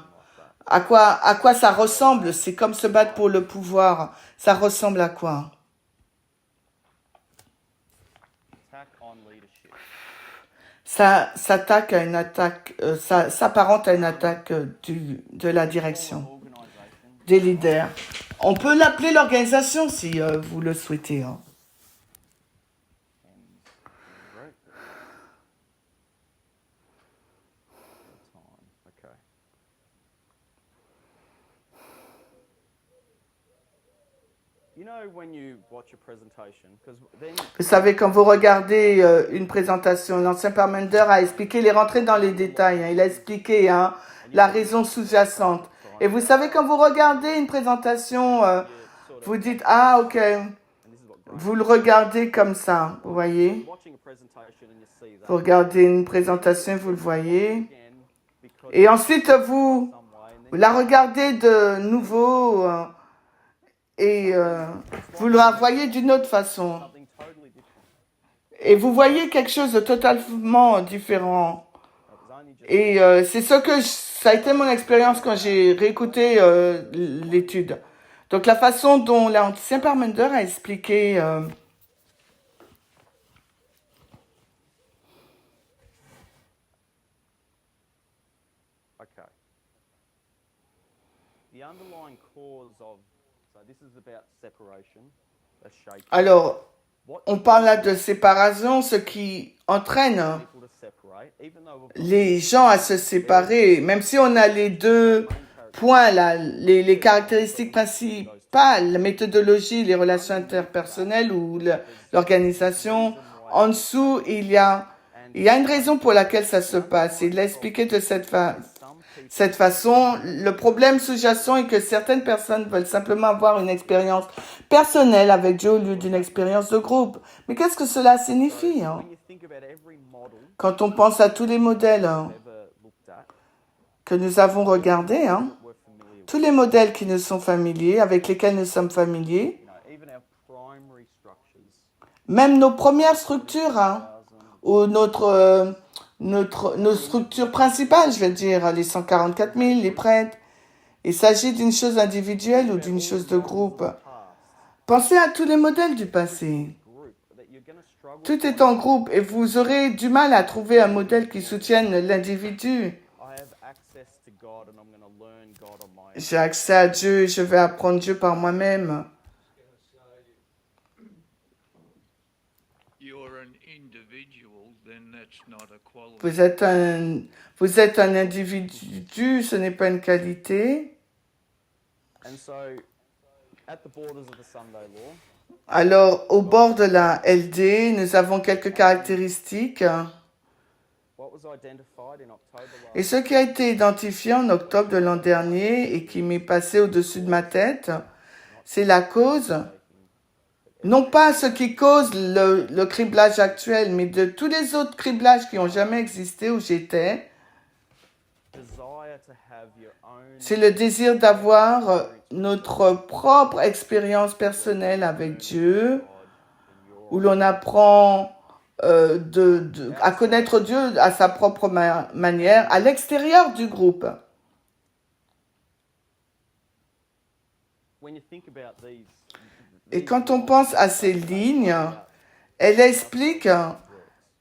quoi ça ressemble? C'est comme se battre pour le pouvoir. Ça ressemble à quoi? Ça s'attaque à une attaque, ça s'apparente à une attaque de la direction. des leaders. On peut l'appeler l'organisation si vous le souhaitez. Hein. Right. Time. Okay. You know when you watch a presentation, because then Vous savez, quand vous regardez une présentation, l'ancien Parmenter a expliqué, il est rentré dans les détails, hein, il a expliqué hein, la raison sous-jacente. Et vous savez, quand vous regardez une présentation, vous dites, ah ok, and this is what Graham vous le regardez comme ça, vous voyez. watching a presentation and you see that Vous regardez une présentation, vous le voyez. again because Et ensuite, vous some way and then la regardez de nouveau et vous la voyez d'une autre façon. something totally different. Et vous voyez quelque chose de totalement différent. It was only just Et c'est ce que ça a été mon expérience quand j'ai réécouté l'étude. Donc la façon dont l'ancien Parmenter a expliqué okay. The underlying cause of so this is about separation, a shape. alors What on parle là de séparation, ce qui entraîne people to separate, even though we've got les gens à se séparer, même si on a les deux points là, les caractéristiques principales, la méthodologie, les relations interpersonnelles ou l'organisation, en dessous il y a une raison pour laquelle ça se passe. Il l'a expliqué de cette façon. Le problème sous-jacent est que certaines personnes veulent simplement avoir une expérience personnelle avec Dieu au lieu d'une expérience de groupe. Mais qu'est-ce que cela signifie hein? when you think about every model Quand on pense à tous les modèles we've ever looked at que nous avons regardés, hein, that we're familiar with, tous les modèles qui nous sont familiers, avec lesquels nous sommes familiers, even our primary structures, même nos premières structures, hein, ou nos structures principales, je vais dire, les 144 000, les prêtres, il s'agit d'une chose individuelle ou d'une chose de groupe. Pensez à tous les modèles du passé. group, that you're going to struggle. Tout est en groupe et vous aurez du mal à trouver un modèle qui soutienne l'individu. I have access to God and I'm going to learn God on my own. J'ai accès à Dieu et je vais apprendre Dieu par moi-même. You're an individual, then that's not a quality. Vous êtes un individu, ce n'est pas une qualité. And so, at the borders of the Sunday law, Alors, au bord de la LD, nous avons quelques caractéristiques. what was identified in October last Et ce qui a été identifié en octobre de l'an dernier et qui m'est passé au-dessus de ma tête, c'est la cause, non pas ce qui cause le criblage actuel, mais de tous les autres criblages qui ont jamais existé où j'étais, desire to have your own c'est le désir d'avoir notre propre expérience personnelle avec Dieu, où l'on apprend à connaître Dieu à sa propre manière, à l'extérieur du groupe. when you think about these Et quand on pense à ces lignes, elle explique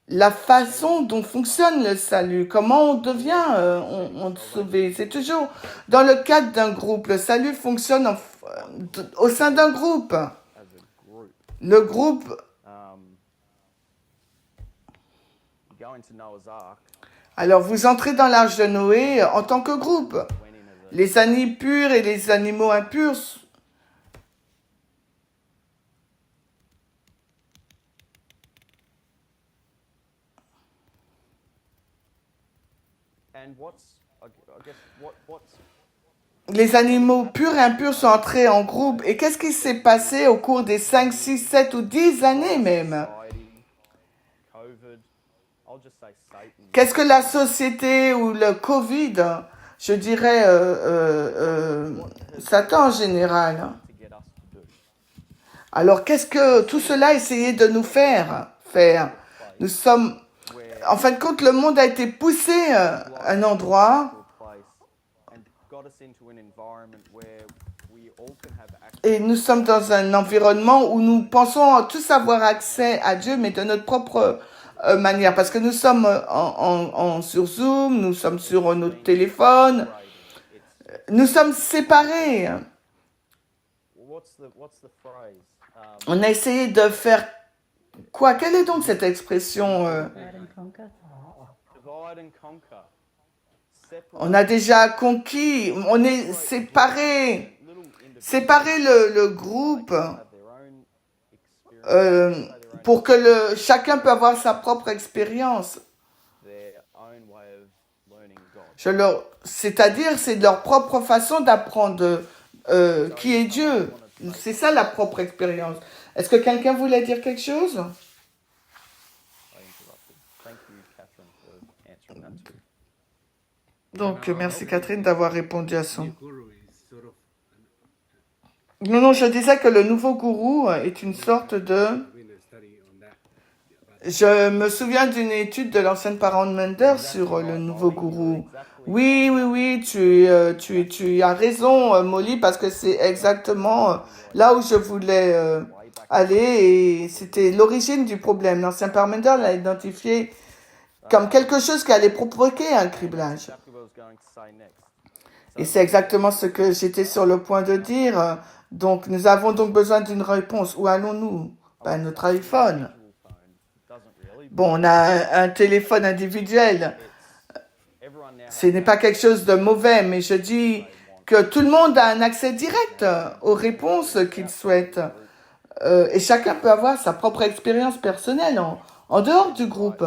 la façon dont fonctionne le salut, comment on devient sauvé. C'est toujours dans le cadre d'un groupe. Le salut fonctionne au sein d'un groupe. as a group, Le groupe, you go into Noah's Ark, alors vous entrez dans l'arche de Noé en tant que groupe. went in as a Les animaux purs et les animaux impurs. and I guess what's Les animaux purs et impurs sont entrés en groupe. Et qu'est-ce qui s'est passé au cours des 5, 6, 7 ou 10 années même? society, COVID, I'll just say Satan, Qu'est-ce que la société ou le Covid, je dirais Satan en général. to get us to do. Alors qu'est-ce que tout cela a essayé de nous faire? Nous sommes, en fin de compte, le monde a été poussé à un endroit To a place and got us into an environment where we all can have access. et nous sommes dans un environnement où nous pensons tous avoir accès à Dieu, mais de notre propre manière. Parce que nous sommes sur Zoom, nous sommes sur notre téléphone, nous sommes séparés. what's the phrase? On a essayé de faire quoi? Quelle est donc cette expression? Divide and conquer. Divide and conquer. On a déjà conquis, on est séparés. Séparer le groupe pour que chacun peut avoir sa propre expérience. C'est-à-dire, c'est leur propre façon d'apprendre qui est Dieu. C'est ça la propre expérience. Est-ce que quelqu'un voulait dire quelque chose? Donc, merci Catherine d'avoir répondu à son... Guru is sort of, Non, je disais que le nouveau gourou est une sorte de... doing a study on that. Je me souviens d'une étude de l'ancienne parente Mender sur le nouveau gourou. Oui, tu as raison, Molly, parce que c'est exactement là où je voulais aller et c'était l'origine du problème. L'ancien parent Mender l'a identifié comme quelque chose qui allait provoquer un criblage. Et c'est exactement ce que j'étais sur le point de dire. Donc, nous avons donc besoin d'une réponse. Où allons-nous? Notre iPhone. Bon, on a un téléphone individuel. Ce n'est pas quelque chose de mauvais, mais je dis que tout le monde a un accès direct aux réponses qu'il souhaite. Et chacun peut avoir sa propre expérience personnelle en dehors du groupe.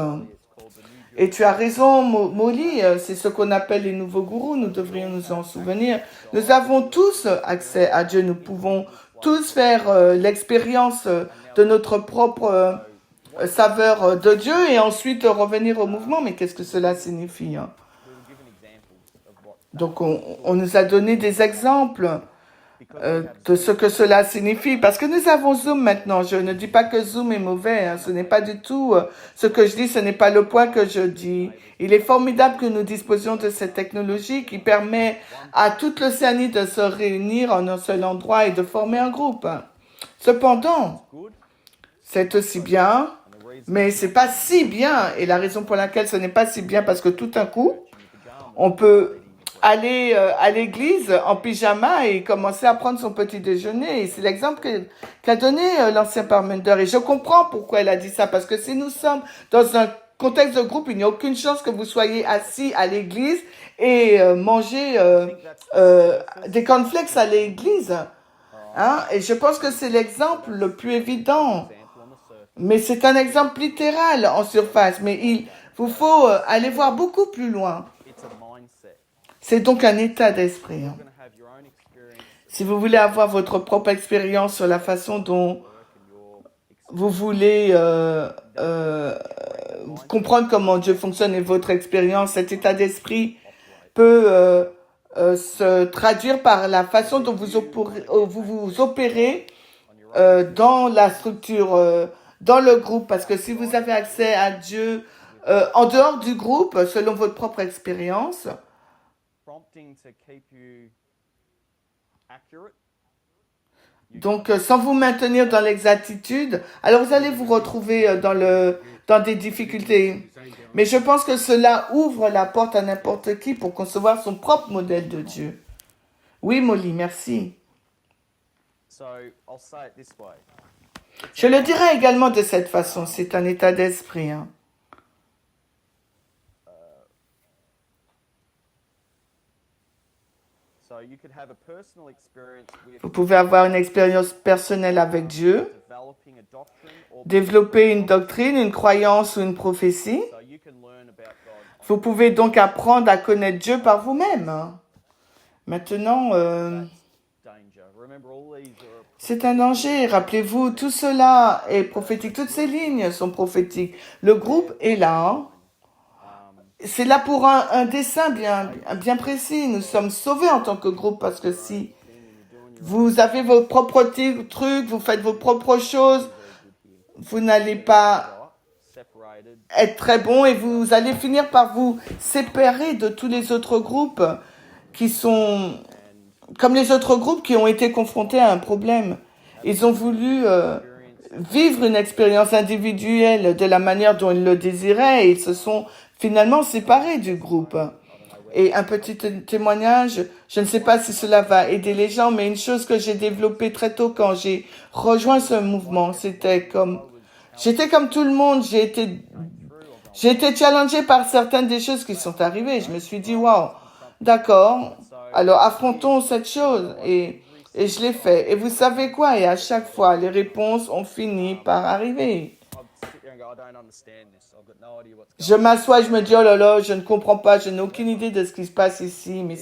Et tu as raison, Molly, c'est ce qu'on appelle les nouveaux gourous, nous devrions nous en souvenir. Nous avons tous accès à Dieu, nous pouvons tous faire l'expérience de notre propre saveur de Dieu et ensuite revenir au mouvement. Mais qu'est-ce que cela signifie? Donc on nous a donné des exemples de ce que cela signifie. Parce que nous avons Zoom maintenant. Je ne dis pas que Zoom est mauvais. Ce n'est pas du tout ce que je dis. Ce n'est pas le point que je dis. Il est formidable que nous disposions de cette technologie qui permet à toute l'Océanie de se réunir en un seul endroit et de former un groupe. Cependant, c'est aussi bien, mais c'est pas si bien. Et la raison pour laquelle ce n'est pas si bien, parce que tout d'un coup, on peut aller à l'église en pyjama et commencer à prendre son petit déjeuner. Et c'est l'exemple qu'a donné l'ancien parmenter. Et je comprends pourquoi elle a dit ça, parce que si nous sommes dans un contexte de groupe, il n'y a aucune chance que vous soyez assis à l'église et manger des cornflakes à l'église. Hein? Et je pense que c'est l'exemple le plus évident. Mais c'est un exemple littéral en surface. Mais il vous faut aller voir beaucoup plus loin. C'est donc un état d'esprit. Hein. Si vous voulez avoir votre propre expérience sur la façon dont vous voulez comprendre comment Dieu fonctionne et votre expérience, cet état d'esprit peut se traduire par la façon dont vous opérez dans la structure, dans le groupe. Parce que si vous avez accès à Dieu en dehors du groupe, selon votre propre expérience, donc sans vous maintenir dans l'exactitude, alors vous allez vous retrouver dans des difficultés. Mais je pense que cela ouvre la porte à n'importe qui pour concevoir son propre modèle de Dieu. Oui, Molly, merci. Je le dirais également de cette façon, c'est un état d'esprit. Hein. Vous pouvez avoir une expérience personnelle avec Dieu, développer une doctrine, une croyance ou une prophétie. Vous pouvez donc apprendre à connaître Dieu par vous-même. Maintenant, c'est un danger. Rappelez-vous, tout cela est prophétique. Toutes ces lignes sont prophétiques. Le groupe est là. Hein. C'est là pour un dessein bien précis. Nous sommes sauvés en tant que groupe parce que si vous avez vos propres trucs, vous faites vos propres choses, vous n'allez pas être très bon et vous allez finir par vous séparer de tous les autres groupes qui sont comme les autres groupes qui ont été confrontés à un problème. Ils ont voulu vivre une expérience individuelle de la manière dont ils le désiraient et ils se sont finalement séparés du groupe. Et un petit témoignage, je ne sais pas si cela va aider les gens, mais une chose que j'ai développée très tôt quand j'ai rejoint ce mouvement, j'étais comme tout le monde, j'ai été challengée par certaines des choses qui sont arrivées. Je me suis dit, waouh, d'accord, alors affrontons cette chose. Et je l'ai fait. Et vous savez quoi? Et à chaque fois, les réponses ont fini par arriver. I'd sit there and go, I don't understand this. I've got no idea what's Je going m'assois et je me dis, oh là là, je ne comprends pas, je n'ai aucune idée de ce qui se passe ici. Mais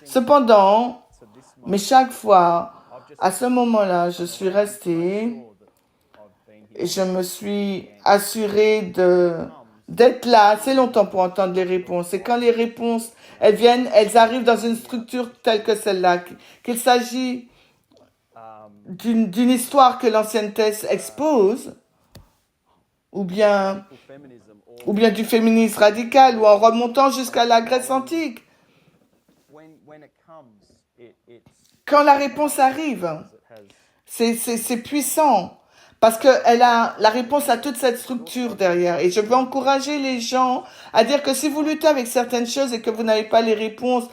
cependant, on. To this mais chaque fois, à ce moment-là, je suis restée sure that I've been here. et je me suis assurée d'être là assez longtemps pour entendre les réponses. Et quand les réponses, elles viennent, elles arrivent dans une structure telle que celle-là, qu'il s'agit d'une histoire que l'ancienne thèse expose, ou bien du féminisme radical, ou en remontant jusqu'à la Grèce antique. When it comes, it's Quand la réponse arrive, it has c'est puissant, parce que la réponse a toute cette structure derrière. Et je veux encourager les gens à dire que si vous luttez avec certaines choses et que vous n'avez pas les réponses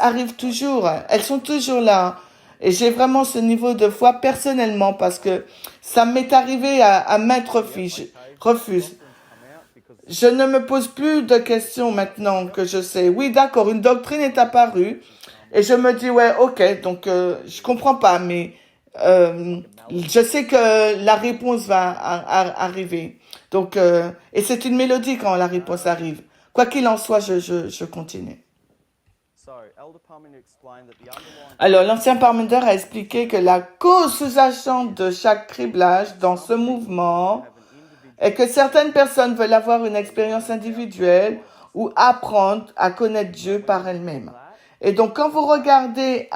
arrivent toujours, elles sont toujours là. Et j'ai vraiment ce niveau de foi personnellement, parce que ça m'est arrivé à maintes refuses. Je ne me pose plus de questions maintenant que je sais. Oui, d'accord, une doctrine est apparue et je me dis, ouais, ok, donc je comprends pas, mais je sais que la réponse va arriver. Donc, et c'est une mélodie quand la réponse arrive. Quoi qu'il en soit, je continue. so Elder Parmenter explained that the underlying Alors, l'ancien Parmenter a expliqué que la cause sous-jacente de chaque criblage dans ce mouvement est que certaines personnes veulent avoir une expérience individuelle ou apprendre à connaître Dieu par elles-mêmes. Et donc, quand vous regardez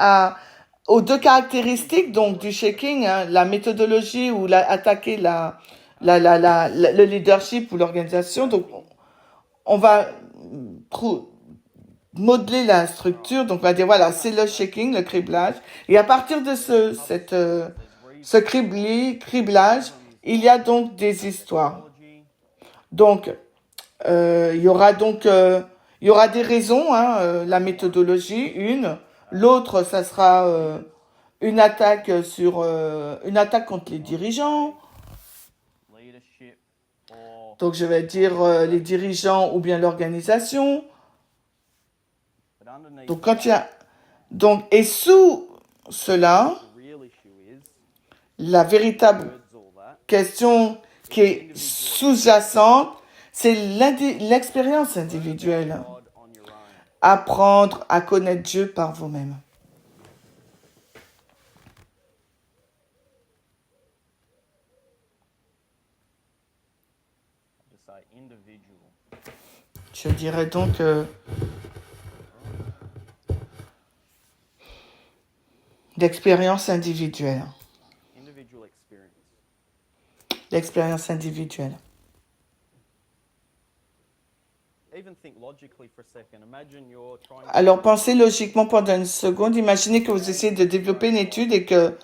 aux deux caractéristiques donc du shaking, hein, la méthodologie ou attaquer le leadership ou l'organisation, donc on va modeler la structure, donc on va dire voilà, c'est le shaking, le criblage, et à partir de ce criblage, il y a donc des histoires. Donc il y aura des raisons, hein, la méthodologie, l'autre ça sera une attaque contre les dirigeants. leadership or Donc je vais dire les dirigeants ou bien l'organisation. but underneath Donc quand il y a et sous cela, the real issue is la véritable words all that question qui est sous-jacente, c'est l'expérience individuelle. God on your own. Apprendre à connaître Dieu par vous-même. Just say individual. Je dirais donc l'expérience individuelle. Individual experience. L'expérience individuelle. Even think logically for a second. Imagine you're trying to Alors pensez logiquement pendant une seconde. Imaginez que vous essayez de développer une étude et que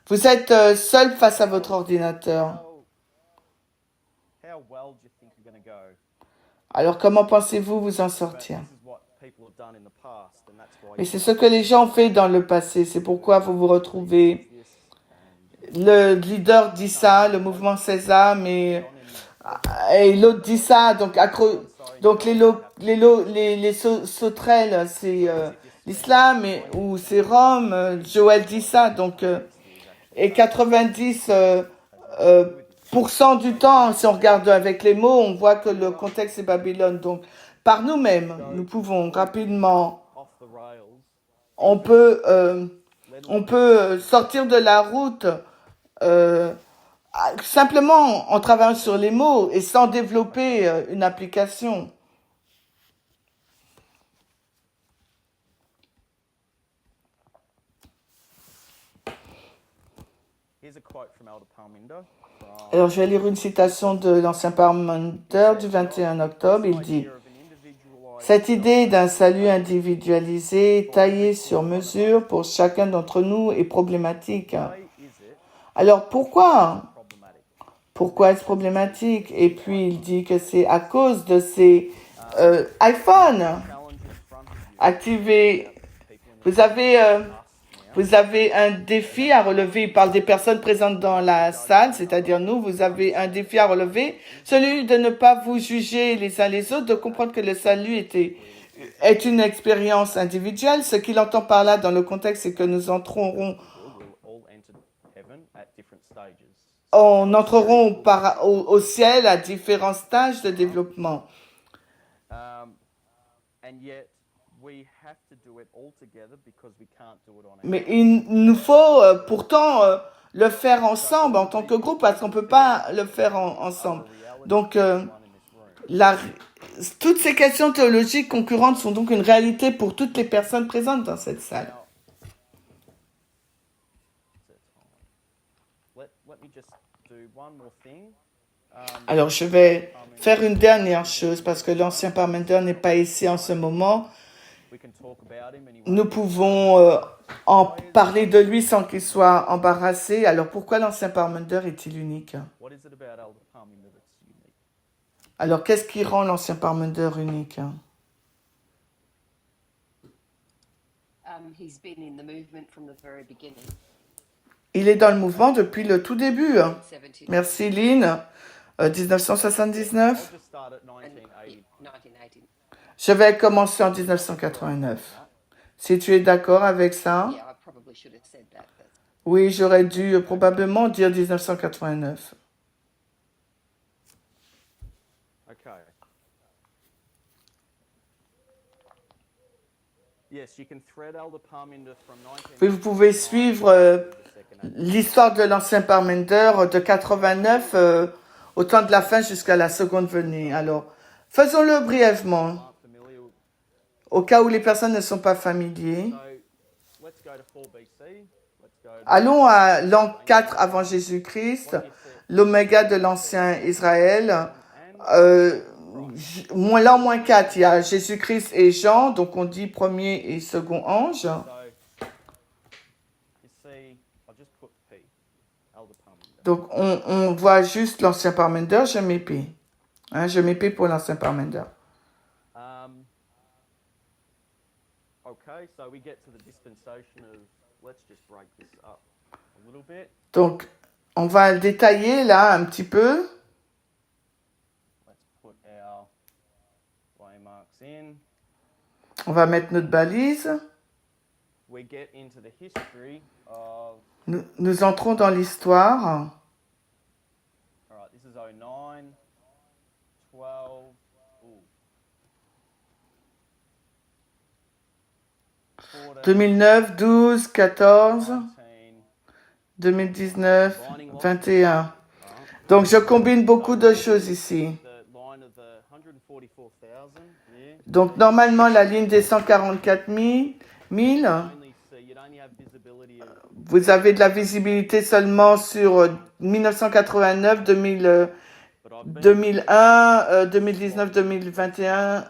vous êtes seul face à votre ordinateur. how well do you think you're going to go? Alors comment pensez-vous vous en But sortir? this is what people have done in the past, and that's why Et c'est ce que les gens ont fait dans le passé. C'est pourquoi vous vous retrouvez. Le leader dit ça, le mouvement Sésame, et l'autre dit ça. Donc les sauterelles, c'est l'islam, ou c'est Rome. Joël dit ça. Donc et 90% du temps, si on regarde avec les mots, on voit que le contexte est Babylone. Donc par nous-mêmes, nous pouvons rapidement, off the rails. on peut sortir de la route simplement en travaillant sur les mots et sans développer une application. Here's a quote from Elder Parminder. Alors je vais lire une citation de l'ancien Parmenter du 21 octobre. Il dit: cette idée d'un salut individualisé, taillé sur mesure pour chacun d'entre nous est problématique. Alors pourquoi est-ce problématique? Et puis il dit que c'est à cause de ces iPhones activer. Vous avez un défi à relever. Il parle des personnes présentes dans la salle, c'est-à-dire nous. Vous avez un défi à relever, celui de ne pas vous juger les uns les autres, de comprendre que le salut est une expérience individuelle. Ce qu'il entend par là dans le contexte, c'est que nous entrerons au ciel à différents stages de développement. Mais il nous faut pourtant le faire ensemble en tant que groupe parce qu'on ne peut pas le faire ensemble. Donc, toutes ces questions théologiques concurrentes sont donc une réalité pour toutes les personnes présentes dans cette salle. Alors, je vais faire une dernière chose parce que l'ancien Parmenter n'est pas ici en ce moment. Nous pouvons en parler de lui sans qu'il soit embarrassé. Alors, pourquoi l'ancien Parmenter est-il unique? Alors, qu'est-ce qui rend l'ancien Parmenter unique? He's been in the movement from the very beginning. Il est dans le mouvement depuis le tout début. 1979. Merci, Lynn. 1979. And 1980. Je vais commencer en 1989. Si tu es d'accord avec ça. Yeah, I probably should have said that. But Oui, j'aurais dû probablement dire 1989. Okay. Yes, you can thread Elder Parminder from 19. Oui, vous pouvez suivre l'histoire de l'ancien Parmenter de 89 au temps de la fin jusqu'à la seconde venue. Alors, faisons-le brièvement, au cas où les personnes ne sont pas familiers. So, let's go to 4 BC. Let's go to Allons à l'an 4 avant Jésus-Christ, l'oméga de l'ancien Israël. L'an moins 4, il y a Jésus-Christ et Jean, donc on dit premier et second ange. So, you see, I'll just put P, Elder Parminder. Donc on voit juste l'ancien Parmenter, je mets P. Hein, je mets P pour l'ancien Parmenter. Okay, so we get to the dispensation of, let's just break this up a little bit. Donc on va le détailler là un petit peu. Let's put our waymarks in. On va mettre notre balise. We get into the history of, Nous entrons dans l'histoire. all right, this is 09, 12, ooh, 14, 2009, 12, 14, 19, 2019, 21. Donc je combine beaucoup de choses ici. the line of the 144,000, yeah. Donc normalement la ligne des 144 000, Only see, you'd only have visibility of, vous avez de la visibilité seulement sur 1989, 2000, but I've been 2001, 2019, 2021,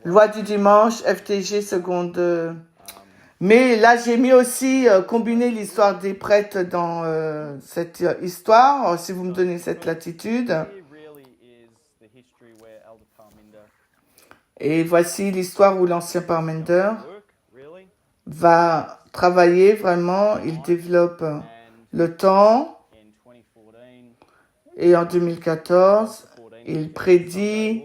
loi du dimanche, FTG seconde. Mais là j'ai mis aussi combiner l'histoire des prêtres dans cette histoire, si vous me donnez cette latitude. here really is the history where Elder Parminder Et voici l'histoire où l'ancien Parmenter work, really, va travailler vraiment, il développe and le temps in 2014, et en 2014, il prédit,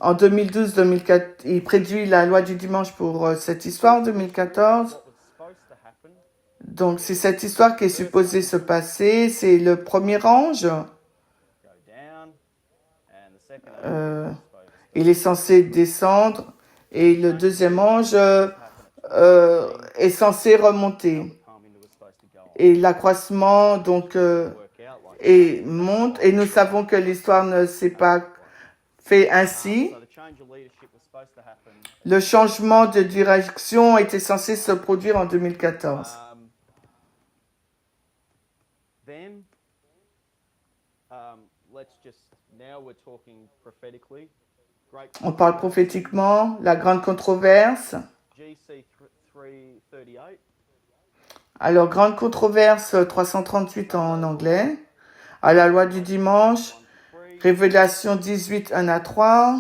en 2012-2004, il prédit la loi du dimanche pour cette histoire en 2014. what was supposed to happen, Donc c'est cette histoire qui est supposée se passer, c'est le premier ange, go down, and the second Euh, was supposed to il est censé descendre et le deuxième ange est censé remonter. Parminder was supposed to go on, Et l'accroissement donc work out like et monte et nous savons que l'histoire ne s'est pas fait ainsi. so. The change of leadership was supposed to happen. Le changement de direction était censé se produire en 2014. Then, let's just, now we're talking prophetically. Great On parle prophétiquement, la grande controverse. GC 338. Alors, grande controverse 338 en anglais. À la loi du dimanche, 1-3, Révélation 18, 1 à 3.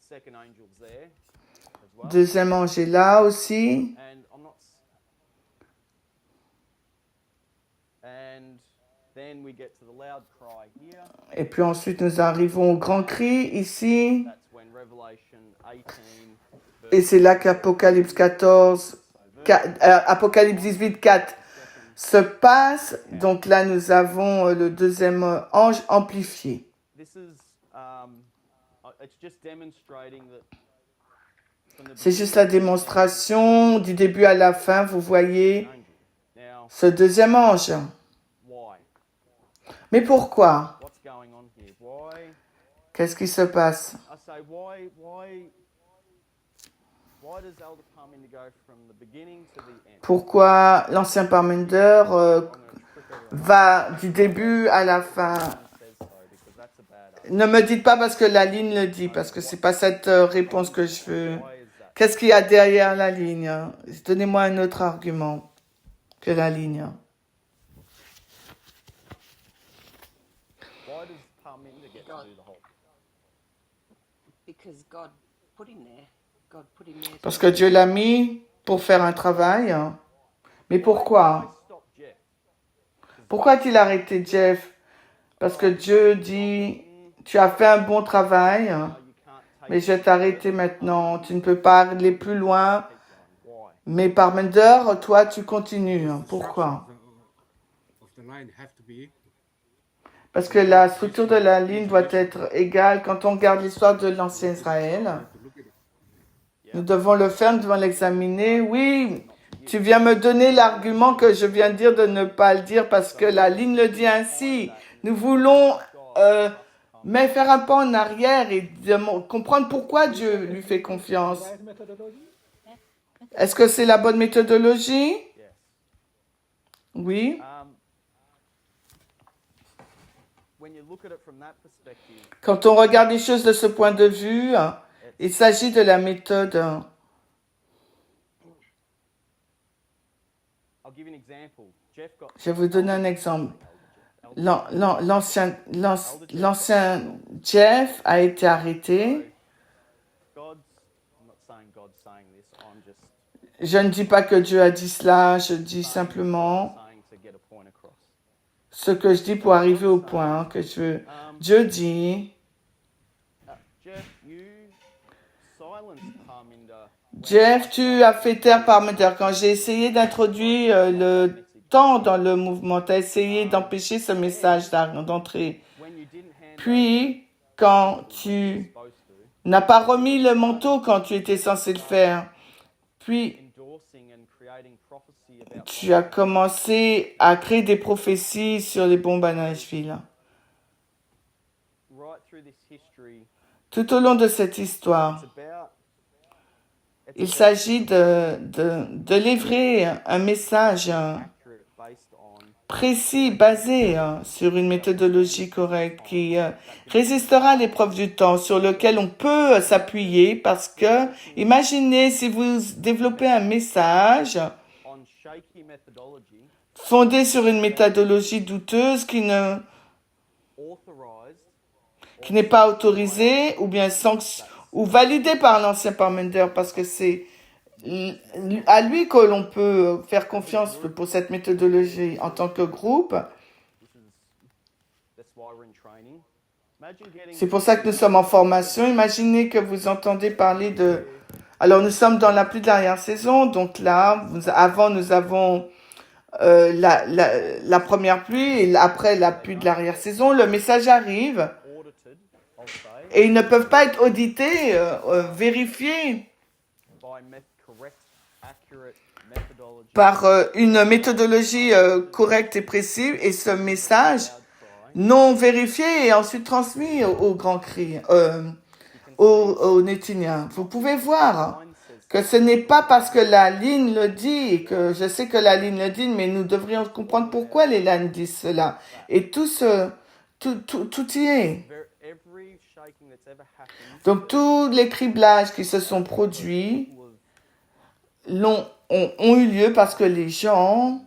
second angel Z. there as well. Deuxième ange est là aussi. And I'm not. And then we get to the loud cry here. Et puis ensuite, nous arrivons au grand cri ici. That's when Revelation 18. Et c'est là qu'Apocalypse 14, Apocalypse 18, 4 se passe. Donc là, nous avons le deuxième ange amplifié. This is. It's just demonstrating that. From the C'est juste la démonstration du début à la fin. Vous voyez Now, ce deuxième ange. why? Mais pourquoi? What's going on here? Why? Qu'est-ce qui se passe? I say, why does Elder Parminder go from the beginning to the end? Pourquoi l'ancien Parmender I'm going to trick everyone. va du début à la fin? Says so because that's a bad idea. Ne me dites pas parce que la ligne le dit, parce que c'est pas cette réponse que je veux. Why is that? Qu'est-ce qu'il y a derrière la ligne? Donnez-moi un autre argument que la ligne. Why does Parminder get to do the whole? Because God put him there. God put him there. to Parce que Dieu l'a mis pour faire un travail. Mais Why pourquoi? stop Jeff? Pourquoi a-t-il arrêté Jeff? Parce que Dieu dit, tu as fait un bon travail, You can't take mais je vais t'arrêter maintenant. Tu ne peux pas aller plus loin. Why? Mais Parmender, toi, tu continues. Pourquoi? Of the line have to be Parce que la structure de la ligne doit être égale. Quand on regarde l'histoire de l'ancien Israël, to look at it. nous devons le faire, nous devons l'examiner. Oui, tu viens me donner l'argument que je viens de dire de ne pas le dire parce que la ligne le dit ainsi. Nous voulons mais faire un pas en arrière et comprendre pourquoi Dieu lui fait confiance. Est-ce que c'est la bonne méthodologie? Yes. Oui. When you look at it from that perspective, Quand on regarde les choses de ce point de vue, il s'agit de la méthode. I'll give you an example. Jeff got Je vais vous donner un exemple. L'ancien Jeff a été arrêté. I'm not saying God's saying this. I'm just Je ne dis pas que Dieu a dit cela, je dis simplement saying to get a point across. ce que je dis pour arriver au point que je veux. Dieu dit, Jeff, you silenced Parminder. Jeff, tu as fait taire Parmender. Quand j'ai essayé d'introduire le temps dans le mouvement, tu as essayé d'empêcher ce message d'entrer. When you didn't hand Puis, quand tu supposed to, n'as pas remis le manteau quand tu étais censé le faire, puis endorsing and creating prophecy about tu as commencé à créer des prophéties sur les bombes à Nashville. right through this history. Tout au long de cette histoire, il s'agit de livrer un message accurate based on précis, basé sur une méthodologie correcte qui résistera à l'épreuve du temps, sur lequel on peut s'appuyer parce que, imaginez si vous développez un message on shaky methodology fondé sur une méthodologie douteuse qui n'est authorized pas autorisée ou bien ou validée par l'ancien Parmender parce que c'est à lui que l'on peut faire confiance pour cette méthodologie en tant que groupe. that's why we're in training. Imagine getting C'est pour ça que nous sommes en formation. Imaginez que vous entendez parler de... Alors, nous sommes dans la pluie de l'arrière-saison. Donc là, avant, nous avons la première pluie et après la pluie de l'arrière-saison. Le message arrive audited, I'll say, et ils ne peuvent pas être audités, vérifiés by correct, accurate methodology. par une méthodologie correcte et précise. Et ce message Loud cry. non vérifié et ensuite transmis au grand cri, aux Nétiniens. Vous pouvez voir Mine says que ce n'est pas parce que la ligne le dit, et que je sais que la ligne le dit, mais nous devrions comprendre pourquoi les lignes disent cela. Et tout y est. every shaking that's ever happened Donc tous les criblages qui se sont produits will have ont eu lieu parce que les gens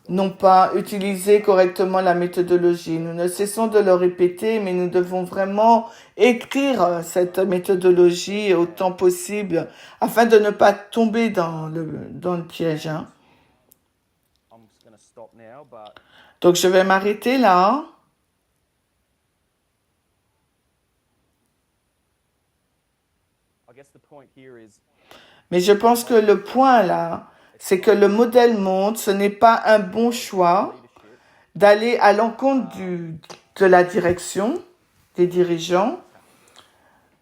n'ont pas utilisé correctement la méthodologie. Nous ne cessons de le répéter, mais nous devons vraiment écrire cette méthodologie autant possible afin de ne pas tomber dans le piège. Hein. I'm just going to stop now, but Donc je vais m'arrêter là. I guess the point here is Mais je pense que le point là, c'est que le modèle montre, ce n'est pas un bon choix d'aller à l'encontre de la direction des dirigeants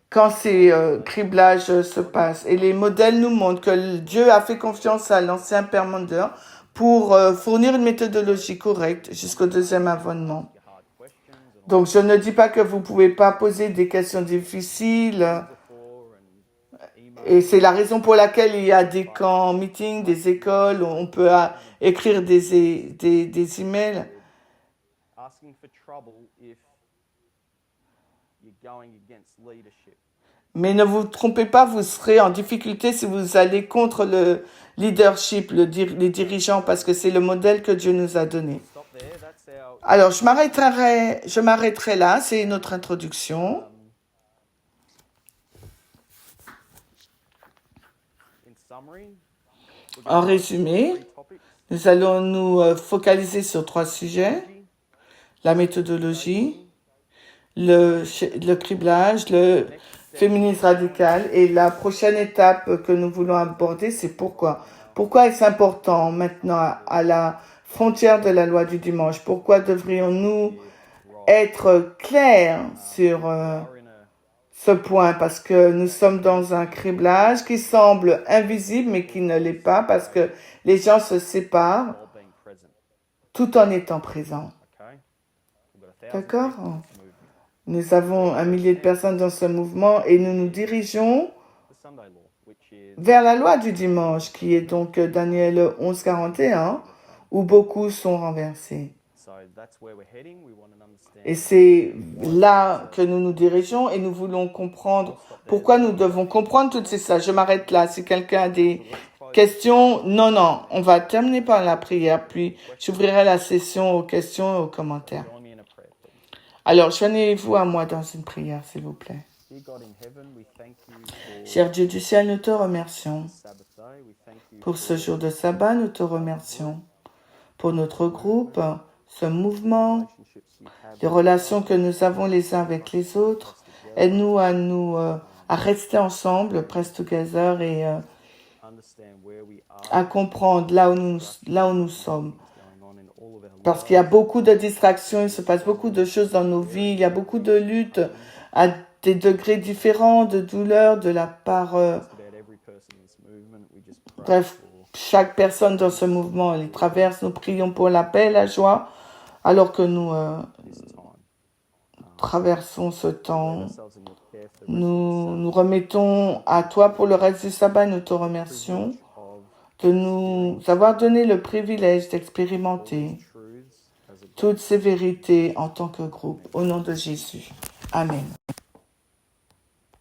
quand ces criblages se passent. Et les modèles nous montrent que Dieu a fait confiance à l'ancien Père Mondeur pour fournir une méthodologie correcte jusqu'au deuxième avènement. Donc je ne dis pas que vous ne pouvez pas poser des questions difficiles. Et c'est la raison pour laquelle il y a des camps, meetings, des écoles, où on peut écrire des emails. asking for trouble if you're going against leadership. Mais ne vous trompez pas, vous serez en difficulté si vous allez contre le leadership, les dirigeants, parce que c'est le modèle que Dieu nous a donné. Stop there. That's our. Alors, je m'arrêterai là, c'est notre introduction. In summary, En résumé, three topics: nous allons nous focaliser sur 3 sujets. La méthodologie, le criblage, le féminisme radical. Et la prochaine étape que nous voulons aborder, c'est pourquoi. Pourquoi est-ce important maintenant à la frontière de la loi du dimanche? Pourquoi devrions-nous être clairs sur ce point? Parce que nous sommes dans un criblage qui semble invisible, mais qui ne l'est pas, parce que les gens se séparent all being present. tout en étant présents. Okay. We've got 1,000 D'accord? people in this movement. Nous avons 1 millier de personnes dans ce mouvement et nous nous dirigeons The Sunday law, which is vers la loi du dimanche, qui est donc Daniel 11:41, où beaucoup sont renversés. so that's where we're heading. We want to understand. Et c'est là que nous nous dirigeons et nous voulons comprendre pourquoi nous devons comprendre toutes ces choses. Je m'arrête là. Si quelqu'un a des questions, non, on va terminer par la prière, puis j'ouvrirai la session aux questions et aux commentaires. Join me in a prayer, please. Alors, joignez-vous à moi dans une prière, s'il vous plaît. Dear God in heaven, we thank you for Cher Dieu du ciel, nous te remercions. Sabbath day. We thank you Pour ce jour de sabbat, nous te remercions. Pour notre groupe, ce mouvement, relationships you have. les relations que nous avons les uns avec les autres. Aide-nous à rester ensemble, press together, et Understand where we are à comprendre là où nous sommes. going on in all of our Parce qu'il y a beaucoup de distractions, il se passe beaucoup de choses dans nos vies, il y a beaucoup de luttes à des degrés différents de douleur de la part, about every person in this movement. We just pray bref, for chaque personne dans ce mouvement les traverse. Nous prions pour la paix et la joie, alors que nous this time. traversons ce temps. Ourselves in your care for the Nous remettons à toi pour le reste du sabbat, nous te remercions privilege of de nous avoir donné le privilège d'expérimenter truths as a toutes ces vérités en tant que groupe. Au nom de Jésus. Amen.